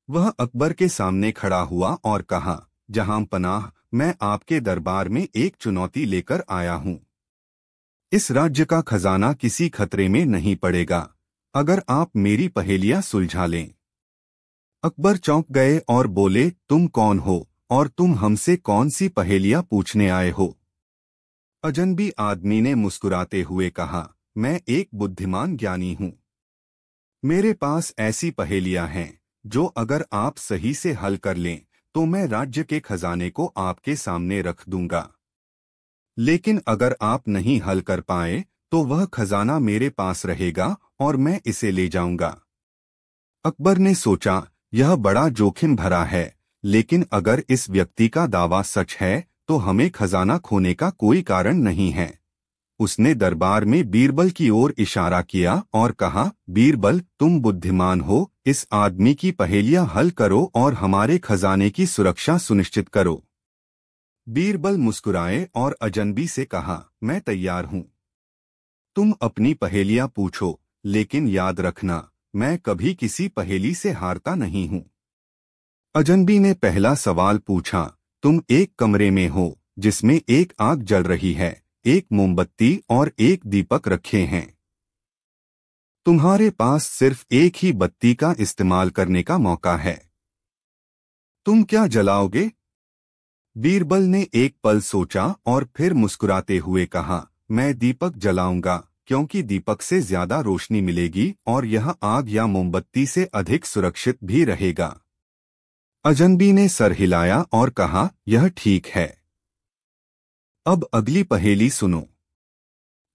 वह अकबर के सामने खड़ा हुआ और कहा, जहां पनाह, मैं आपके दरबार में एक चुनौती लेकर आया हूं। इस राज्य का खजाना किसी खतरे में नहीं पड़ेगा अगर आप मेरी पहेलियां सुलझा लें। अकबर चौंक गए और बोले, तुम कौन हो और तुम हमसे कौन सी पहेलियां पूछने आए हो? अजनबी आदमी ने मुस्कुराते हुए कहा, मैं एक बुद्धिमान ज्ञानी हूं। मेरे पास ऐसी पहेलियां हैं जो अगर आप सही से हल कर लें तो मैं राज्य के खजाने को आपके सामने रख दूंगा। लेकिन अगर आप नहीं हल कर पाए तो वह खजाना मेरे पास रहेगा और मैं इसे ले जाऊंगा। अकबर ने सोचा, यह बड़ा जोखिम भरा है, लेकिन अगर इस व्यक्ति का दावा सच है तो हमें खजाना खोने का कोई कारण नहीं है। उसने दरबार में बीरबल की ओर इशारा किया और कहा, बीरबल, तुम बुद्धिमान हो, इस आदमी की पहेलियां हल करो और हमारे खजाने की सुरक्षा सुनिश्चित करो। बीरबल मुस्कुराए और अजनबी से कहा, मैं तैयार हूं। तुम अपनी पहेलियां पूछो, लेकिन याद रखना, मैं कभी किसी पहेली से हारता नहीं हूं। अजनबी ने पहला सवाल पूछा, तुम एक कमरे में हो जिसमें एक आग जल रही है, एक मोमबत्ती और एक दीपक रखे हैं। तुम्हारे पास सिर्फ एक ही बत्ती का इस्तेमाल करने का मौका है। तुम क्या जलाओगे? बीरबल ने एक पल सोचा और फिर मुस्कुराते हुए कहा, मैं दीपक जलाऊंगा, क्योंकि दीपक से ज्यादा रोशनी मिलेगी और यह आग या मोमबत्ती से अधिक सुरक्षित भी रहेगा। अजनबी ने सर हिलाया और कहा, यह ठीक है। अब अगली पहेली सुनो।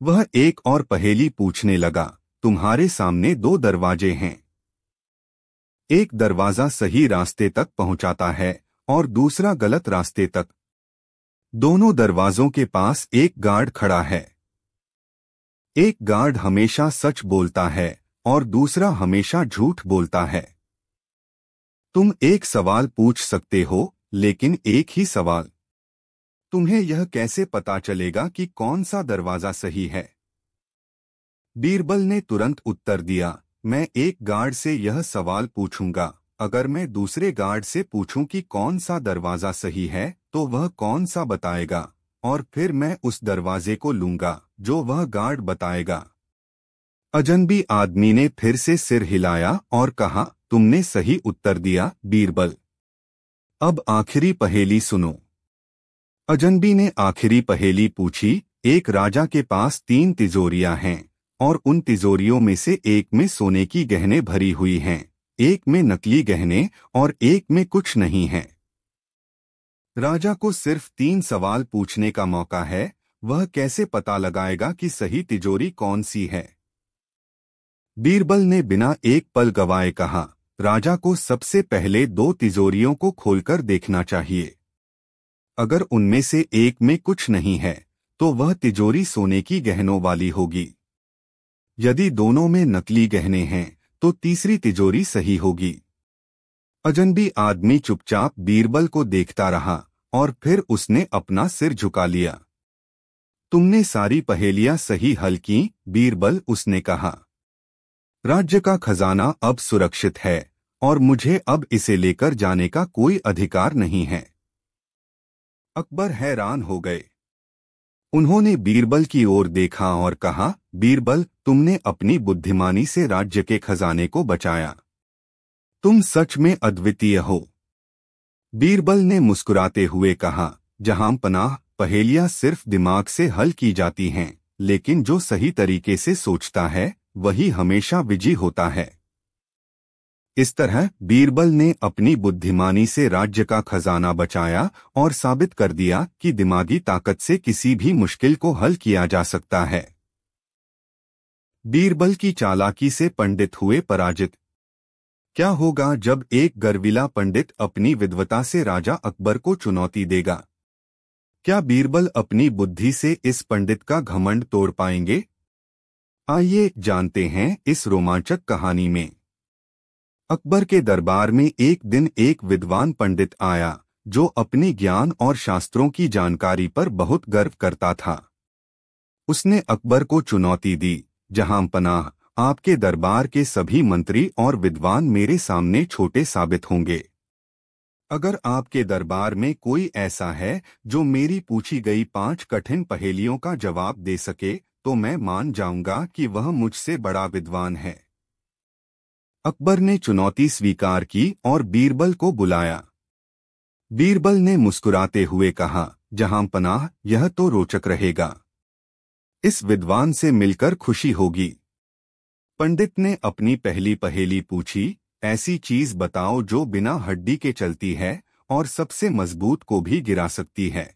वह एक और पहेली पूछने लगा, तुम्हारे सामने दो दरवाजे हैं। एक दरवाजा सही रास्ते तक पहुंचाता है और दूसरा गलत रास्ते तक। दोनों दरवाजों के पास एक गार्ड खड़ा है। एक गार्ड हमेशा सच बोलता है और दूसरा हमेशा झूठ बोलता है। तुम एक सवाल पूछ सकते हो, लेकिन एक ही सवाल। तुम्हें यह कैसे पता चलेगा कि कौन सा दरवाजा सही है? बीरबल ने तुरंत उत्तर दिया, मैं एक गार्ड से यह सवाल पूछूंगा। अगर मैं दूसरे गार्ड से पूछूं कि कौन सा दरवाजा सही है, तो वह कौन सा बताएगा, और फिर मैं उस दरवाजे को लूंगा जो वह गार्ड बताएगा। अजनबी आदमी ने फिर से सिर हिलाया और कहा, तुमने सही उत्तर दिया बीरबल। अब आखिरी पहेली सुनो। अजनबी ने आखिरी पहेली पूछी। एक राजा के पास 3 तिजोरियां हैं और उन तिजोरियों में से एक में सोने की गहने भरी हुई हैं, एक में नकली गहने और एक में कुछ नहीं है। राजा को सिर्फ 3 सवाल पूछने का मौका है। वह कैसे पता लगाएगा कि सही तिजोरी कौन सी है? बीरबल ने बिना एक पल गवाए कहा, राजा को सबसे पहले 2 तिजोरियों को खोलकर देखना चाहिए। अगर उनमें से एक में कुछ नहीं है, तो वह तिजोरी सोने की गहनों वाली होगी। यदि दोनों में नकली गहने हैं, तो तीसरी तिजोरी सही होगी। अजनबी आदमी चुपचाप बीरबल को देखता रहा और फिर उसने अपना सिर झुका लिया। तुमने सारी पहेलियां सही हल की बीरबल, उसने कहा। राज्य का खजाना अब सुरक्षित है और मुझे अब इसे लेकर जाने का कोई अधिकार नहीं है। अकबर हैरान हो गए। उन्होंने बीरबल की ओर देखा और कहा, बीरबल, तुमने अपनी बुद्धिमानी से राज्य के खजाने को बचाया। तुम सच में अद्वितीय हो। बीरबल ने मुस्कुराते हुए कहा, जहां पनाह, पहेलियां सिर्फ दिमाग से हल की जाती हैं, लेकिन जो सही तरीके से सोचता है वही हमेशा विजयी होता है। इस तरह बीरबल ने अपनी बुद्धिमानी से राज्य का खजाना बचाया और साबित कर दिया कि दिमागी ताकत से किसी भी मुश्किल को हल किया जा सकता है। बीरबल की चालाकी से पंडित हुए पराजित। क्या होगा जब एक गर्विला पंडित अपनी विद्वता से राजा अकबर को चुनौती देगा? क्या बीरबल अपनी बुद्धि से इस पंडित का घमंड तोड़ पाएंगे? आइए जानते हैं इस रोमांचक कहानी में। अकबर के दरबार में एक दिन एक विद्वान पंडित आया जो अपने ज्ञान और शास्त्रों की जानकारी पर बहुत गर्व करता था। उसने अकबर को चुनौती दी, जहां पनाह, आपके दरबार के सभी मंत्री और विद्वान मेरे सामने छोटे साबित होंगे। अगर आपके दरबार में कोई ऐसा है जो मेरी पूछी गई 5 कठिन पहेलियों का जवाब दे सके, तो मैं मान जाऊंगा कि वह मुझसे बड़ा विद्वान है। अकबर ने चुनौती स्वीकार की और बीरबल को बुलाया। बीरबल ने मुस्कुराते हुए कहा, जहां पनाह, यह तो रोचक रहेगा। इस विद्वान से मिलकर खुशी होगी। पंडित ने अपनी पहली पहेली पूछी, ऐसी चीज बताओ जो बिना हड्डी के चलती है और सबसे मजबूत को भी गिरा सकती है।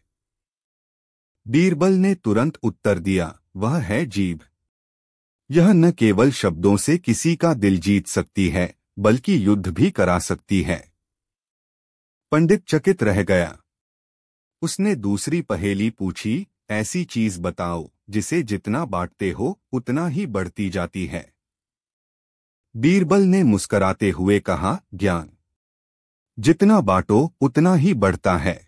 बीरबल ने तुरंत उत्तर दिया, वह है जीभ। यह न केवल शब्दों से किसी का दिल जीत सकती है, बल्कि युद्ध भी करा सकती है। पंडित चकित रह गया। उसने दूसरी पहेली पूछी, ऐसी चीज बताओ जिसे जितना बांटते हो उतना ही बढ़ती जाती है। बीरबल ने मुस्कराते हुए कहा, ज्ञान। जितना बांटो उतना ही बढ़ता है।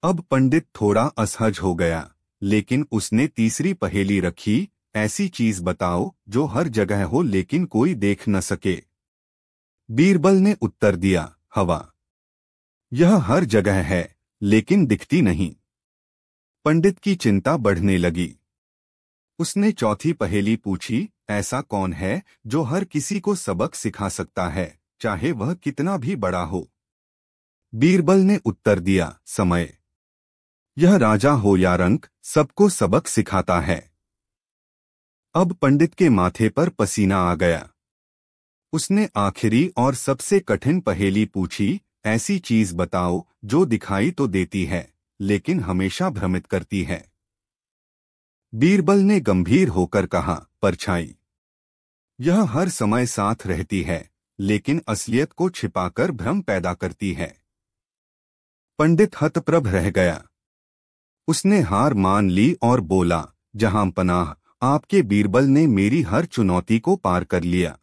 अब पंडित थोड़ा असहज हो गया, लेकिन उसने तीसरी पहेली रखी, ऐसी चीज बताओ जो हर जगह हो लेकिन कोई देख न सके। बीरबल ने उत्तर दिया, हवा। यह हर जगह है लेकिन दिखती नहीं। पंडित की चिंता बढ़ने लगी। उसने चौथी पहेली पूछी, ऐसा कौन है जो हर किसी को सबक सिखा सकता है, चाहे वह कितना भी बड़ा हो? बीरबल ने उत्तर दिया, समय। यह राजा हो या रंक, सबको सबक सिखाता है। अब पंडित के माथे पर पसीना आ गया। उसने आखिरी और सबसे कठिन पहेली पूछी, ऐसी चीज बताओ जो दिखाई तो देती है लेकिन हमेशा भ्रमित करती है। बीरबल ने गंभीर होकर कहा, परछाई। यह हर समय साथ रहती है लेकिन असलियत को छिपाकर भ्रम पैदा करती है। पंडित हतप्रभ रह गया। उसने हार मान ली और बोला, जहां पनाह, आपके बीरबल ने मेरी हर चुनौती को पार कर लिया।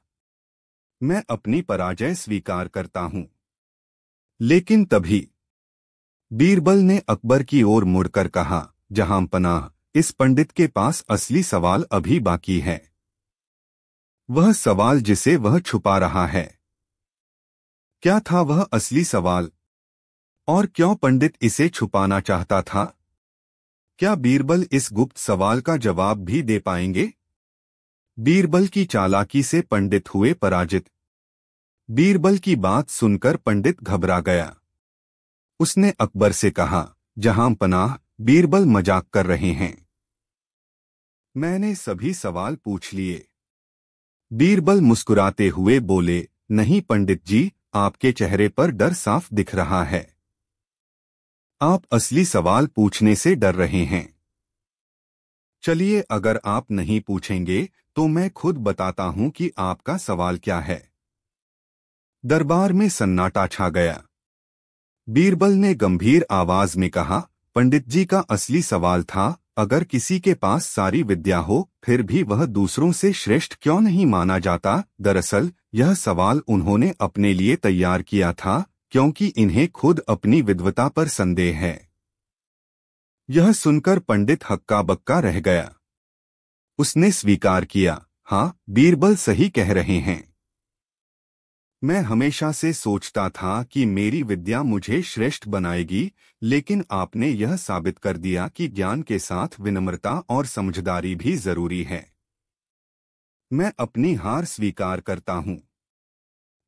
मैं अपनी पराजय स्वीकार करता हूं। लेकिन तभी बीरबल ने अकबर की ओर मुड़कर कहा, जहां पनाह, इस पंडित के पास असली सवाल अभी बाकी है। वह सवाल जिसे वह छुपा रहा है। क्या था वह असली सवाल? और क्यों पंडित इसे छुपाना चाहता था? क्या बीरबल इस गुप्त सवाल का जवाब भी दे पाएंगे? बीरबल की चालाकी से पंडित हुए पराजित। बीरबल की बात सुनकर पंडित घबरा गया। उसने अकबर से कहा, जहां पनाह, बीरबल मजाक कर रहे हैं। मैंने सभी सवाल पूछ लिए। बीरबल मुस्कुराते हुए बोले, नहीं पंडित जी, आपके चेहरे पर डर साफ दिख रहा है। आप असली सवाल पूछने से डर रहे हैं। चलिए, अगर आप नहीं पूछेंगे तो मैं खुद बताता हूं कि आपका सवाल क्या है। दरबार में सन्नाटा छा गया। बीरबल ने गंभीर आवाज में कहा, पंडित जी का असली सवाल था, अगर किसी के पास सारी विद्या हो फिर भी वह दूसरों से श्रेष्ठ क्यों नहीं माना जाता। दरअसल यह सवाल उन्होंने अपने लिए तैयार किया था, क्योंकि इन्हें खुद अपनी विद्वता पर संदेह है। यह सुनकर पंडित हक्का बक्का रह गया। उसने स्वीकार किया, हाँ, बीरबल सही कह रहे हैं। मैं हमेशा से सोचता था कि मेरी विद्या मुझे श्रेष्ठ बनाएगी, लेकिन आपने यह साबित कर दिया कि ज्ञान के साथ विनम्रता और समझदारी भी जरूरी है। मैं अपनी हार स्वीकार करता हूँ।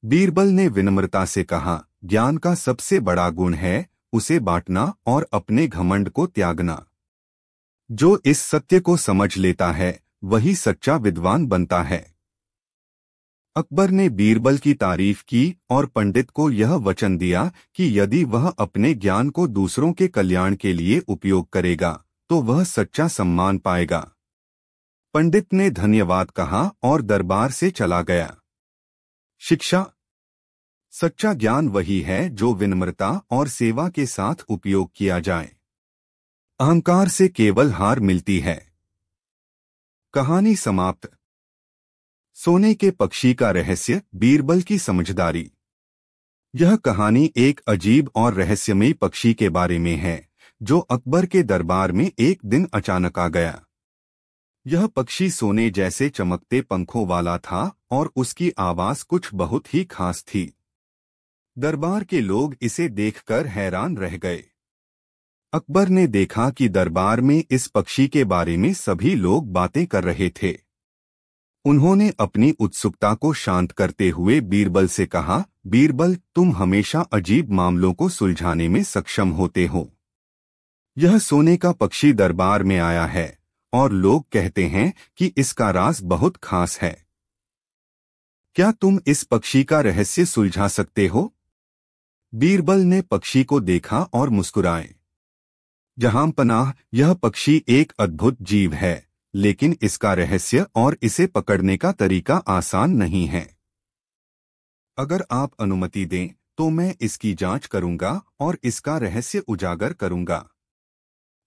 बीरबल ने विनम्रता से कहा, ज्ञान का सबसे बड़ा गुण है उसे बांटना और अपने घमंड को त्यागना। जो इस सत्य को समझ लेता है वही सच्चा विद्वान बनता है। अकबर ने बीरबल की तारीफ की और पंडित को यह वचन दिया कि यदि वह अपने ज्ञान को दूसरों के कल्याण के लिए उपयोग करेगा तो वह सच्चा सम्मान पाएगा। पंडित ने धन्यवाद कहा और दरबार से चला गया। शिक्षा। सच्चा ज्ञान वही है जो विनम्रता और सेवा के साथ उपयोग किया जाए। अहंकार से केवल हार मिलती है। कहानी समाप्त। सोने के पक्षी का रहस्य, बीरबल की समझदारी। यह कहानी एक अजीब और रहस्यमयी पक्षी के बारे में है जो अकबर के दरबार में एक दिन अचानक आ गया। यह पक्षी सोने जैसे चमकते पंखों वाला था और उसकी आवाज कुछ बहुत ही खास थी। दरबार के लोग इसे देखकर हैरान रह गए। अकबर ने देखा कि दरबार में इस पक्षी के बारे में सभी लोग बातें कर रहे थे। उन्होंने अपनी उत्सुकता को शांत करते हुए बीरबल से कहा, बीरबल, तुम हमेशा अजीब मामलों को सुलझाने में सक्षम होते हो। यह सोने का पक्षी दरबार में आया है और लोग कहते हैं कि इसका राज बहुत खास है। क्या तुम इस पक्षी का रहस्य सुलझा सकते हो? बीरबल ने पक्षी को देखा और मुस्कुराए। जहां पनाह, यह पक्षी एक अद्भुत जीव है, लेकिन इसका रहस्य और इसे पकड़ने का तरीका आसान नहीं है। अगर आप अनुमति दें तो मैं इसकी जांच करूंगा और इसका रहस्य उजागर करूंगा।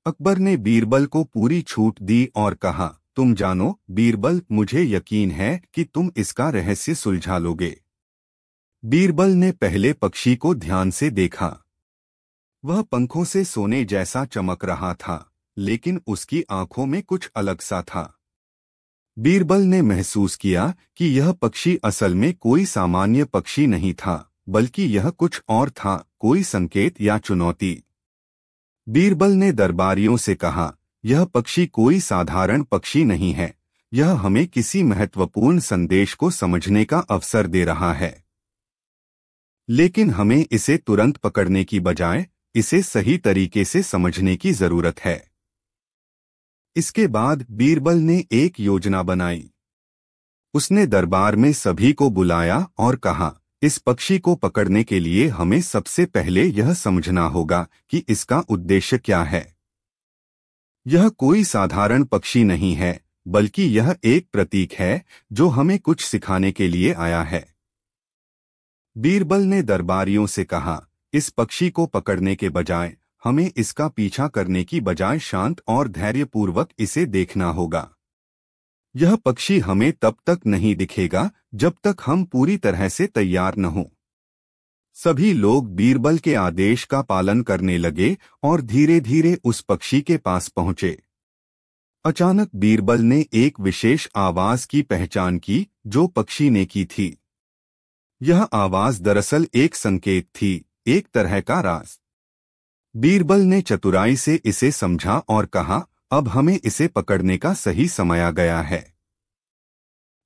अकबर ने बीरबल को पूरी छूट दी और कहा, तुम जानो बीरबल, मुझे यकीन है कि तुम इसका रहस्य सुलझा लोगे। बीरबल ने पहले पक्षी को ध्यान से देखा। वह पंखों से सोने जैसा चमक रहा था, लेकिन उसकी आंखों में कुछ अलग सा था। बीरबल ने महसूस किया कि यह पक्षी असल में कोई सामान्य पक्षी नहीं था, बल्कि यह कुछ और था, कोई संकेत या चुनौती। बीरबल ने दरबारियों से कहा, यह पक्षी कोई साधारण पक्षी नहीं है, यह हमें किसी महत्वपूर्ण संदेश को समझने का अवसर दे रहा है। लेकिन हमें इसे तुरंत पकड़ने की बजाय इसे सही तरीके से समझने की जरूरत है। इसके बाद बीरबल ने एक योजना बनाई। उसने दरबार में सभी को बुलाया और कहा, इस पक्षी को पकड़ने के लिए हमें सबसे पहले यह समझना होगा कि इसका उद्देश्य क्या है। यह कोई साधारण पक्षी नहीं है, बल्कि यह एक प्रतीक है जो हमें कुछ सिखाने के लिए आया है। बीरबल ने दरबारियों से कहा, इस पक्षी को पकड़ने के बजाय हमें इसका पीछा करने की बजाय शांत और धैर्यपूर्वक इसे देखना होगा। यह पक्षी हमें तब तक नहीं दिखेगा जब तक हम पूरी तरह से तैयार न हों। सभी लोग बीरबल के आदेश का पालन करने लगे और धीरे धीरे उस पक्षी के पास पहुंचे। अचानक बीरबल ने एक विशेष आवाज की पहचान की जो पक्षी ने की थी। यह आवाज दरअसल एक संकेत थी, एक तरह का राज। बीरबल ने चतुराई से इसे समझा और कहा, अब हमें इसे पकड़ने का सही समय आ गया है।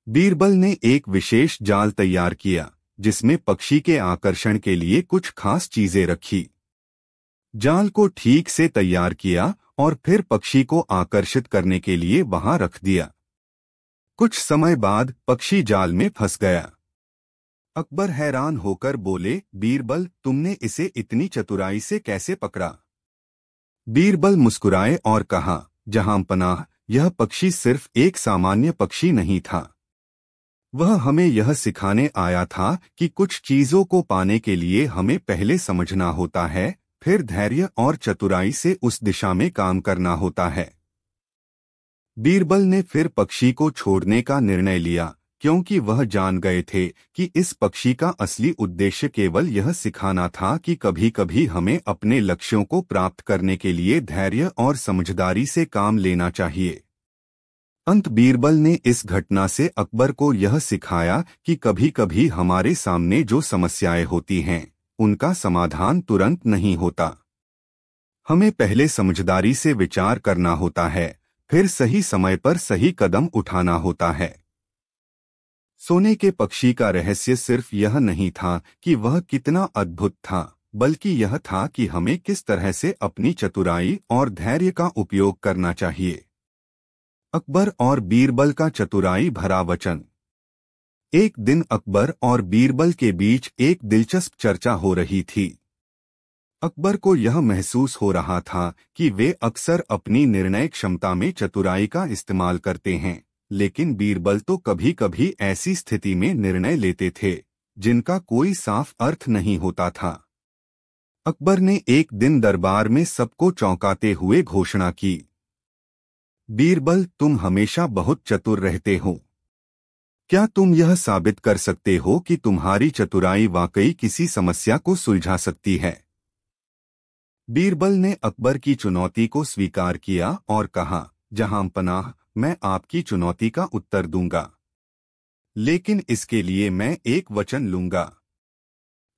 बीरबल ने एक विशेष जाल तैयार किया जिसमें पक्षी के आकर्षण के लिए कुछ खास चीजें रखी। जाल को ठीक से तैयार किया और फिर पक्षी को आकर्षित करने के लिए वहां रख दिया। कुछ समय बाद पक्षी जाल में फंस गया। अकबर हैरान होकर बोले, बीरबल, तुमने इसे इतनी चतुराई से कैसे पकड़ा? बीरबल मुस्कुराए और कहा, जहांपनाह, यह पक्षी सिर्फ एक सामान्य पक्षी नहीं था। वह हमें यह सिखाने आया था कि कुछ चीजों को पाने के लिए हमें पहले समझना होता है, फिर धैर्य और चतुराई से उस दिशा में काम करना होता है। बीरबल ने फिर पक्षी को छोड़ने का निर्णय लिया क्योंकि वह जान गए थे कि इस पक्षी का असली उद्देश्य केवल यह सिखाना था कि कभी-कभी हमें अपने लक्ष्यों को प्राप्त करने के लिए धैर्य और समझदारी से काम लेना चाहिए। अंत बीरबल ने इस घटना से अकबर को यह सिखाया कि कभी-कभी हमारे सामने जो समस्याएं होती हैं, उनका समाधान तुरंत नहीं होता। हमें पहले समझदारी से विचार करना होता है, फिर सही समय पर सही कदम उठाना होता है। सोने के पक्षी का रहस्य सिर्फ यह नहीं था कि वह कितना अद्भुत था, बल्कि यह था कि हमें किस तरह से अपनी चतुराई और धैर्य का उपयोग करना चाहिए। अकबर और बीरबल का चतुराई भरा वचन। एक दिन अकबर और बीरबल के बीच एक दिलचस्प चर्चा हो रही थी। अकबर को यह महसूस हो रहा था कि वे अक्सर अपनी निर्णय क्षमता में चतुराई का इस्तेमाल करते हैं, लेकिन बीरबल तो कभी-कभी ऐसी स्थिति में निर्णय लेते थे जिनका कोई साफ अर्थ नहीं होता था। अकबर ने एक दिन दरबार में सबको चौंकाते हुए घोषणा की, बीरबल, तुम हमेशा बहुत चतुर रहते हो। क्या तुम यह साबित कर सकते हो कि तुम्हारी चतुराई वाकई किसी समस्या को सुलझा सकती है? बीरबल ने अकबर की चुनौती को स्वीकार किया और कहा, जहांपनाह, मैं आपकी चुनौती का उत्तर दूंगा, लेकिन इसके लिए मैं एक वचन लूंगा।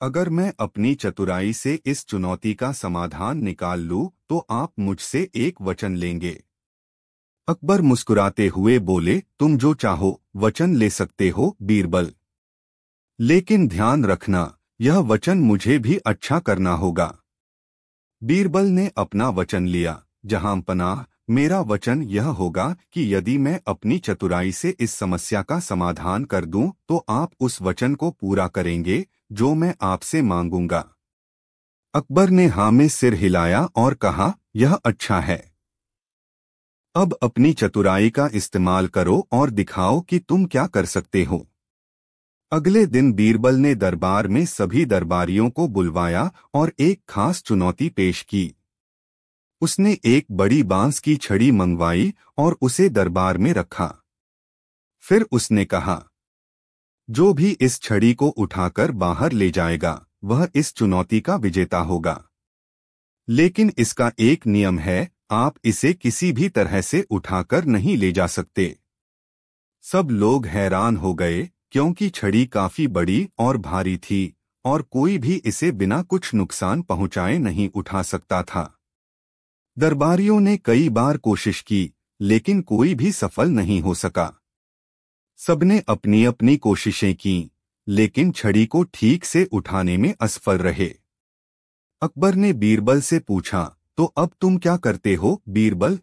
अगर मैं अपनी चतुराई से इस चुनौती का समाधान निकाल लूं, तो आप मुझसे एक वचन लेंगे। अकबर मुस्कुराते हुए बोले, तुम जो चाहो वचन ले सकते हो बीरबल, लेकिन ध्यान रखना, यह वचन मुझे भी अच्छा करना होगा। बीरबल ने अपना वचन लिया, जहांपनाह, मेरा वचन यह होगा कि यदि मैं अपनी चतुराई से इस समस्या का समाधान कर दूं, तो आप उस वचन को पूरा करेंगे जो मैं आपसे मांगूंगा। अकबर ने हाँ में सिर हिलाया और कहा, यह अच्छा है। अब अपनी चतुराई का इस्तेमाल करो और दिखाओ कि तुम क्या कर सकते हो। अगले दिन बीरबल ने दरबार में सभी दरबारियों को बुलवाया और एक खास चुनौती पेश की। उसने एक बड़ी बांस की छड़ी मंगवाई और उसे दरबार में रखा। फिर उसने कहा, जो भी इस छड़ी को उठाकर बाहर ले जाएगा, वह इस चुनौती का विजेता होगा। लेकिन इसका एक नियम है, आप इसे किसी भी तरह से उठाकर नहीं ले जा सकते। सब लोग हैरान हो गए क्योंकि छड़ी काफी बड़ी और भारी थी और कोई भी इसे बिना कुछ नुकसान पहुंचाए नहीं उठा सकता था। दरबारियों ने कई बार कोशिश की, लेकिन कोई भी सफल नहीं हो सका। सबने अपनी अपनी कोशिशें की, लेकिन छड़ी को ठीक से उठाने में असफल रहे। अकबर ने बीरबल से पूछा, तो अब तुम क्या करते हो बीरबल?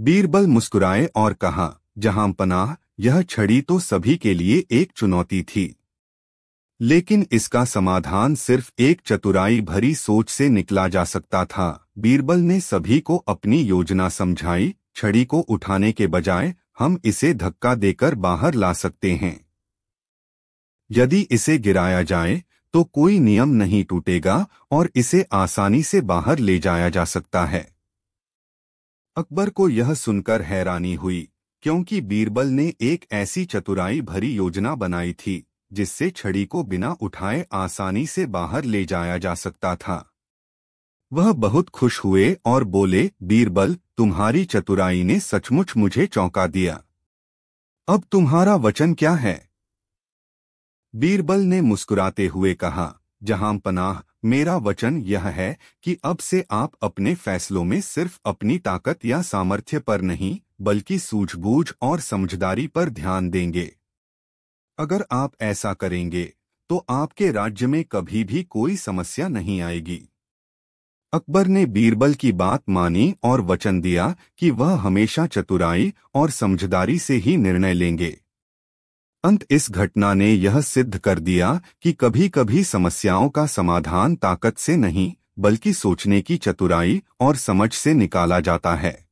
बीरबल मुस्कुराए और कहा, जहांपनाह, यह छड़ी तो सभी के लिए एक चुनौती थी, लेकिन इसका समाधान सिर्फ एक चतुराई भरी सोच से निकला जा सकता था। बीरबल ने सभी को अपनी योजना समझाई, छड़ी को उठाने के बजाय हम इसे धक्का देकर बाहर ला सकते हैं। यदि इसे गिराया जाए तो कोई नियम नहीं टूटेगा और इसे आसानी से बाहर ले जाया जा सकता है। अकबर को यह सुनकर हैरानी हुई, क्योंकि बीरबल ने एक ऐसी चतुराई भरी योजना बनाई थी जिससे छड़ी को बिना उठाए आसानी से बाहर ले जाया जा सकता था। वह बहुत खुश हुए और बोले, बीरबल, तुम्हारी चतुराई ने सचमुच मुझे चौंका दिया। अब तुम्हारा वचन क्या है? बीरबल ने मुस्कुराते हुए कहा, जहां पनाह, मेरा वचन यह है कि अब से आप अपने फैसलों में सिर्फ अपनी ताकत या सामर्थ्य पर नहीं, बल्कि सूझबूझ और समझदारी पर ध्यान देंगे। अगर आप ऐसा करेंगे तो आपके राज्य में कभी भी कोई समस्या नहीं आएगी। अकबर ने बीरबल की बात मानी और वचन दिया कि वह हमेशा चतुराई और समझदारी से ही निर्णय लेंगे। अंत इस घटना ने यह सिद्ध कर दिया कि कभी-कभी समस्याओं का समाधान ताकत से नहीं, बल्कि सोचने की चतुराई और समझ से निकाला जाता है।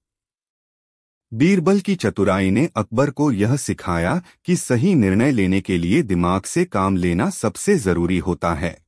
बीरबल की चतुराई ने अकबर को यह सिखाया कि सही निर्णय लेने के लिए दिमाग से काम लेना सबसे जरूरी होता है।